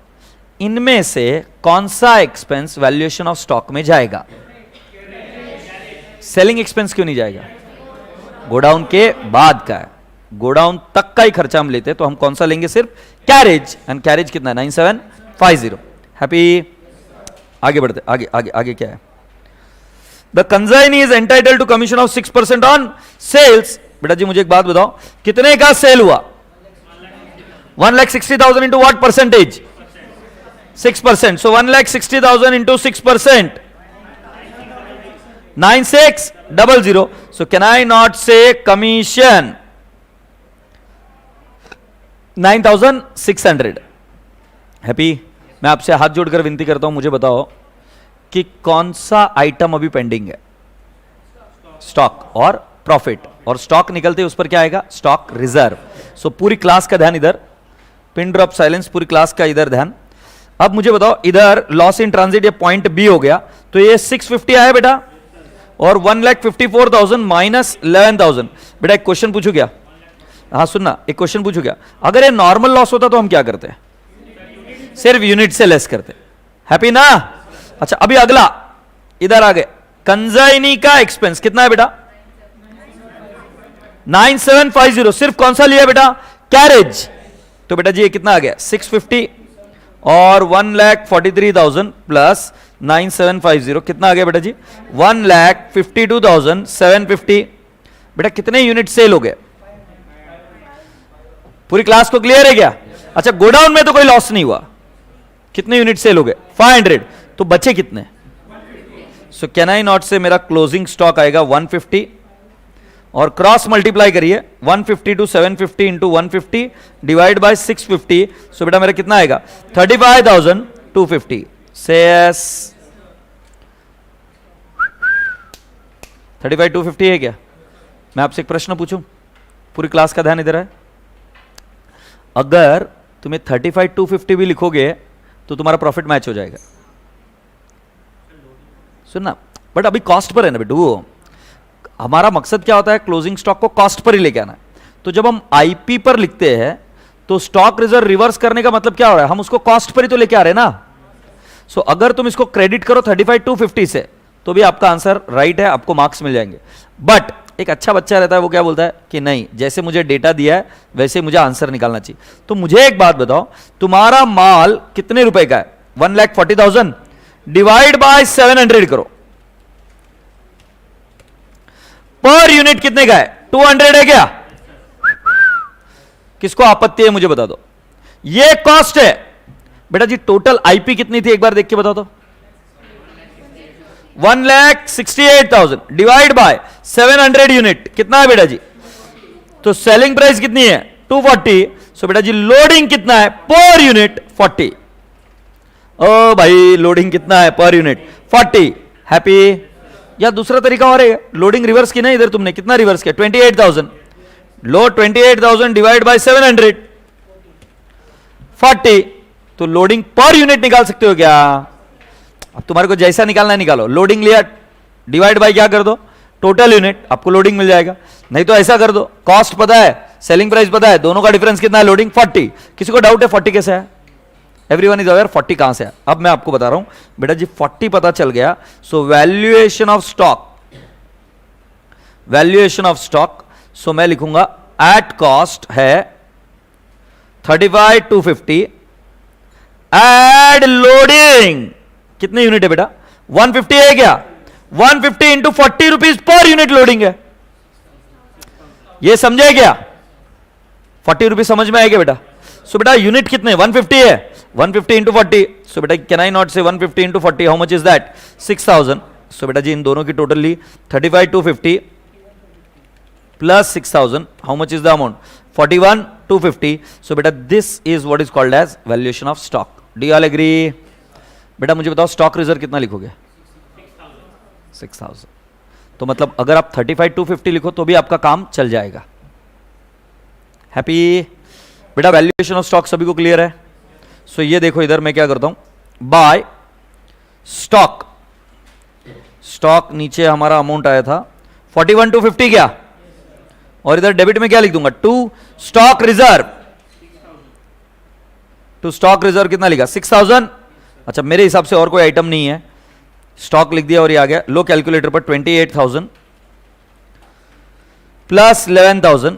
इनमें से कौन सा एक्सपेंस वैल्यूएशन ऑफ स्टॉक में जाएगा? सेलिंग एक्सपेंस क्यों नहीं जाएगा? गोडाउन के बाद का है, गोडाउन तक का ही खर्चा हम लेते हैं, तो हम कौन सा लेंगे? सिर्फ कैरेज। एंड कैरेज कितना है? 9750। हैप्पी? आगे बढ़ते, आगे आगे आगे क्या है? The consignee is entitle to commission of 6% on sales. बेटा जी मुझे एक बात बताओ, कितने का सेल हुआ? 1,60,000 into what percentage? 6%। So 1,60,000 into 6%, 9600. So can I not say commission 9,600? Happy? मैं आपसे हाथ जोड़कर विनती करता हूं, मुझे बताओ कि कौन सा आइटम अभी पेंडिंग है? स्टॉक और प्रॉफिट। और स्टॉक निकलते उस पर क्या आएगा? Stock reserve. सो पूरी क्लास का ध्यान इधर, पिन ड्रॉप साइलेंस, पूरी क्लास का इधर ध्यान। अब मुझे बताओ, इधर लॉस इन ट्रांजिट ये पॉइंट बी हो गया, तो ये 650 आया बेटा, और 1,54,000 माइनस 11,000। बेटा एक क्वेश्चन पूछू क्या? हाँ सुनना, एक क्वेश्चन पूछू क्या? अगर ये नॉर्मल लॉस होता तो हम क्या करते? सिर्फ यूनिट से लेस करते। हैप्पी ना? अच्छा अभी अगला इधर आ गए, कंसाइनी का एक्सपेंस कितना है बेटा? 9750। सिर्फ कौन सा लिया बेटा? कैरेज। तो बेटा जी ये कितना आ गया? 650 और 1,43,000 प्लस 9750 कितना आ गया बेटा जी? 1,52,750। बेटा कितने यूनिट सेल हो गए? पूरी क्लास को क्लियर है क्या? अच्छा गोडाउन में तो कोई लॉस नहीं हुआ, कितने यूनिट सेल हो गए? 500। तो बचे कितने? सो कैन आई नॉट से मेरा क्लोजिंग स्टॉक आएगा 150 और क्रॉस मल्टीप्लाई करिए 150 टू 750 इंटू 150 डिवाइड बाय 650। सो बेटा मेरा कितना आएगा? 35,250। सेस 35,250 है क्या? मैं आपसे एक प्रश्न पूछूं, पूरी क्लास का ध्यान इधर है। अगर तुम्हें 35,250 भी लिखोगे तो तुम्हारा प्रॉफिट मैच हो जाएगा। सुनना, बट अभी कॉस्ट पर है ना बेटू। हमारा मकसद क्या होता है? क्लोजिंग स्टॉक को कॉस्ट पर ही लेके आना है। तो जब हम आईपी पर लिखते हैं तो स्टॉक रिजर्व रिवर्स करने का मतलब क्या हो रहा है? हम उसको कॉस्ट पर ही तो लेके आ रहे हैं ना। सो अगर तुम इसको क्रेडिट करो 35,250 से तो भी आपका आंसर राइट है, आपको मार्क्स मिल जाएंगे। बट एक अच्छा बच्चा रहता है, वो क्या बोलता है कि नहीं, जैसे मुझे डेटा दिया है वैसे मुझे आंसर निकालना चाहिए। तो मुझे एक बात बताओ, तुम्हारा माल कितने रुपए का है? 1,40,000 डिवाइड बाय 700 करो, पर यूनिट कितने का है? 200 है क्या? किसको आपत्ति है मुझे बता दो। ये कॉस्ट है बेटा जी। टोटल आईपी कितनी थी एक बार देख के बताओ तो। 1,68,000 डिवाइड बाय 700 यूनिट कितना है बेटा जी? तो सेलिंग प्राइस कितनी है? 240। सो बेटा जी लोडिंग कितना है पर यूनिट? 40। ओ भाई लोडिंग कितना है पर यूनिट? 40। हैप्पी? या दूसरा तरीका और है, लोडिंग रिवर्स की ना इधर तुमने कितना रिवर्स किया? 28,000। लो 28,000 डिवाइड बाय 700 40। तो लोडिंग पर यूनिट निकाल सकते हो क्या? अब तुम्हारे को जैसा निकालना है निकालो। लोडिंग लिया डिवाइड बाय क्या कर दो? टोटल यूनिट, आपको लोडिंग मिल जाएगा। नहीं तो ऐसा कर दो, कॉस्ट पता है सेलिंग प्राइस पता है, दोनों का डिफरेंस कितना है? लोडिंग 40। किसी को डाउट है 40 कैसे है? एवरीवन इज अवेयर 40 कहां से है? अब मैं आपको बता रहा हूं बेटा जी 40 पता चल गया। So valuation of stock, valuation of stock, so मैं लिखूंगा एट कॉस्ट है 35,250 एड लोडिंग कितने यूनिट है बेटा? 150 है क्या? 150 into 40 rupees per unit loading है। ये समझे क्या? 40 रुपीज समझ में आएगा बेटा? सो बेटा यूनिट कितने? 150 है। 150 इंटू 40। सो बेटा can I not say 150 into 40? How much is that? 6,000। So बेटा जी इन दोनों की टोटल ली 35,250 plus 6,000। How much is the amount? 41,250। So बेटा this is what is called as valuation of stock. Do you all agree? बेटा मुझे बताओ स्टॉक रिजर्व कितना लिखोगे? 6,000। तो मतलब अगर आप 35,250 लिखो तो भी आपका काम चल जाएगा। हैप्पी? बेटा वैल्यूएशन ऑफ स्टॉक सभी को क्लियर है? सो ये देखो इधर मैं क्या करता हूं, बाय स्टॉक, स्टॉक नीचे हमारा अमाउंट आया था 41,250 क्या, और इधर डेबिट में क्या लिख दूंगा? To stock reserve. To stock reserve कितना लिखा? 6,000। अच्छा मेरे हिसाब से और कोई आइटम नहीं है, स्टॉक लिख दिया और ये आ गया। लो कैलकुलेटर पर 28,000 plus 11,000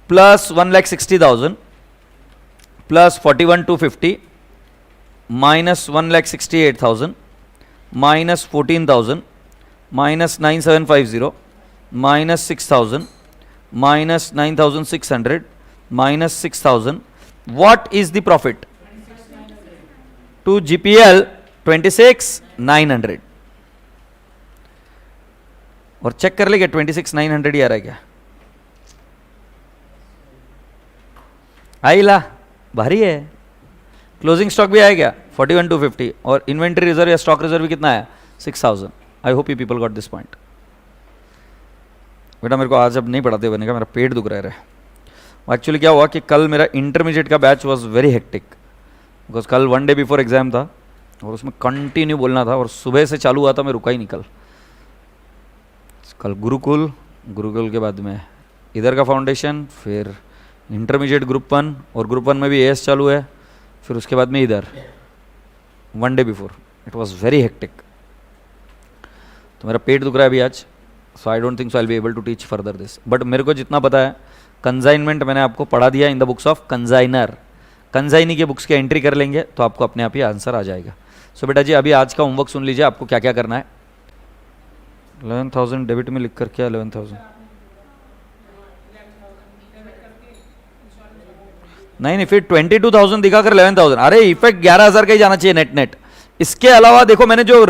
plus 1,60,000 plus 41,250 minus 1,68,000 minus 14,000 minus 9,750 minus 6,000 minus 9,600 minus 6,000। What is the profit to GPL? 26,900। और चेक कर ले क्या 26,900 ही आ रहा है क्या? आई ला भारी है। क्लोजिंग स्टॉक भी आएगा 41,250 और इन्वेंट्री रिजर्व या स्टॉक रिजर्व भी कितना है? 6,000। आई hope you people got this point. बेटा मेरे को आज अब नहीं पढ़ाते बनेगा, मेरा पेट दुख रहा है। एक्चुअली क्या हुआ कि कल मेरा इंटरमीडिएट का batch was very hectic, because कल 1 डे बिफोर एग्जाम था और उसमें कंटिन्यू बोलना था और सुबह से चालू हुआ था, मैं रुका ही नहीं कल गुरुकुल, गुरुकुल के बाद में इधर का फाउंडेशन, फिर इंटरमीडिएट ग्रुप 1 और ग्रुप 1 में भी एएस चालू है, फिर उसके बाद में इधर 1 day before. It was very hectic. तो मेरा पेट दुख रहा है अभी आज, so I don't think so I will be able to teach further this. But मेरे को जितना पता है कंजाइनमेंट मैंने आपको पढ़ा दिया in the books of consignor. Consignee के बुक्स के एंट्री कर लेंगे तो आपको अपने आप ही आंसर आ जाएगा। सो बेटा जी अभी आज का होमवर्क सुन लीजिए, आपको क्या क्या करना है। 11,000 डेबिट में लिख कर क्या 11,000? नहीं फिर 22,000 दिखाकर 11,000। अरे इफेक्ट 11,000 का ही जाना चाहिए नेट नेट। इसके अलावा देखो मैंने जो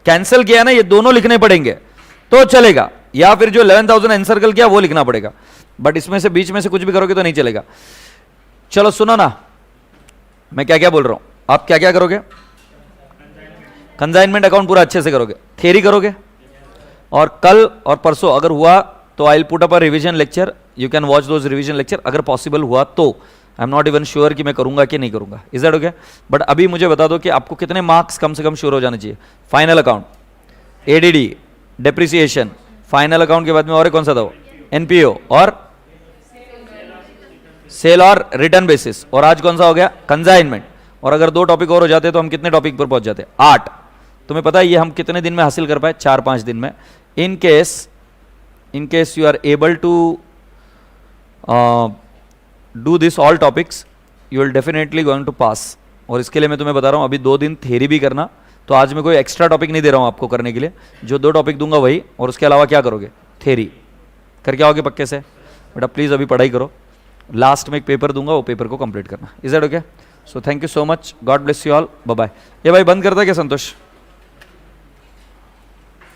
कैंसिल किया ना, ये दोनों लिखने पड़ेंगे तो चलेगा, या फिर जो 11,000 एनसर्कल किया वो लिखना पड़ेगा। बट इसमें से बीच में से कुछ भी करोगे तो नहीं चलेगा। चलो सुनो ना मैं क्या क्या बोल रहा हूं, आप क्या क्या करोगे? कंसाइनमेंट अकाउंट पूरा अच्छे से करोगे, थियरी करोगे, और कल और परसों अगर हुआ तो I will put up a revision lecture, you can watch those revision lecture अगर पॉसिबल हुआ तो। I am not even sure कि मैं करूंगा कि नहीं करूंगा, इज दैट ओके? बट अभी मुझे बता दो कि आपको कितने मार्क्स कम से कम श्योर हो जाने चाहिए। Final account, ADD, depreciation, final account के बाद में और कौन सा था वो? एनपीओ और सेल और रिटर्न बेसिस, और आज कौन सा हो गया? कंसाइनमेंट। और अगर 2 टॉपिक और हो जाते तो हम कितने टॉपिक पर पहुंच जाते? 8। तुम्हें पता है ये हम कितने दिन में हासिल कर पाए? 4-5 दिन में। In case you are able to do this all topics you will definitely going to pass. और इसके लिए मैं तुम्हें बता रहा हूं अभी 2 दिन थ्योरी भी करना, तो आज मैं कोई एक्स्ट्रा टॉपिक नहीं दे रहा हूं आपको करने के लिए, जो 2 टॉपिक दूंगा वही, और उसके अलावा क्या करोगे? थ्योरी करके आओगे पक्के से। बेटा प्लीज अभी पढ़ाई करो, लास्ट में एक पेपर दूंगा वो पेपर को कंप्लीट करना, is that okay? So thank you so much, god bless you all, bye bye. ये भाई बंद करता है क्या संतोष?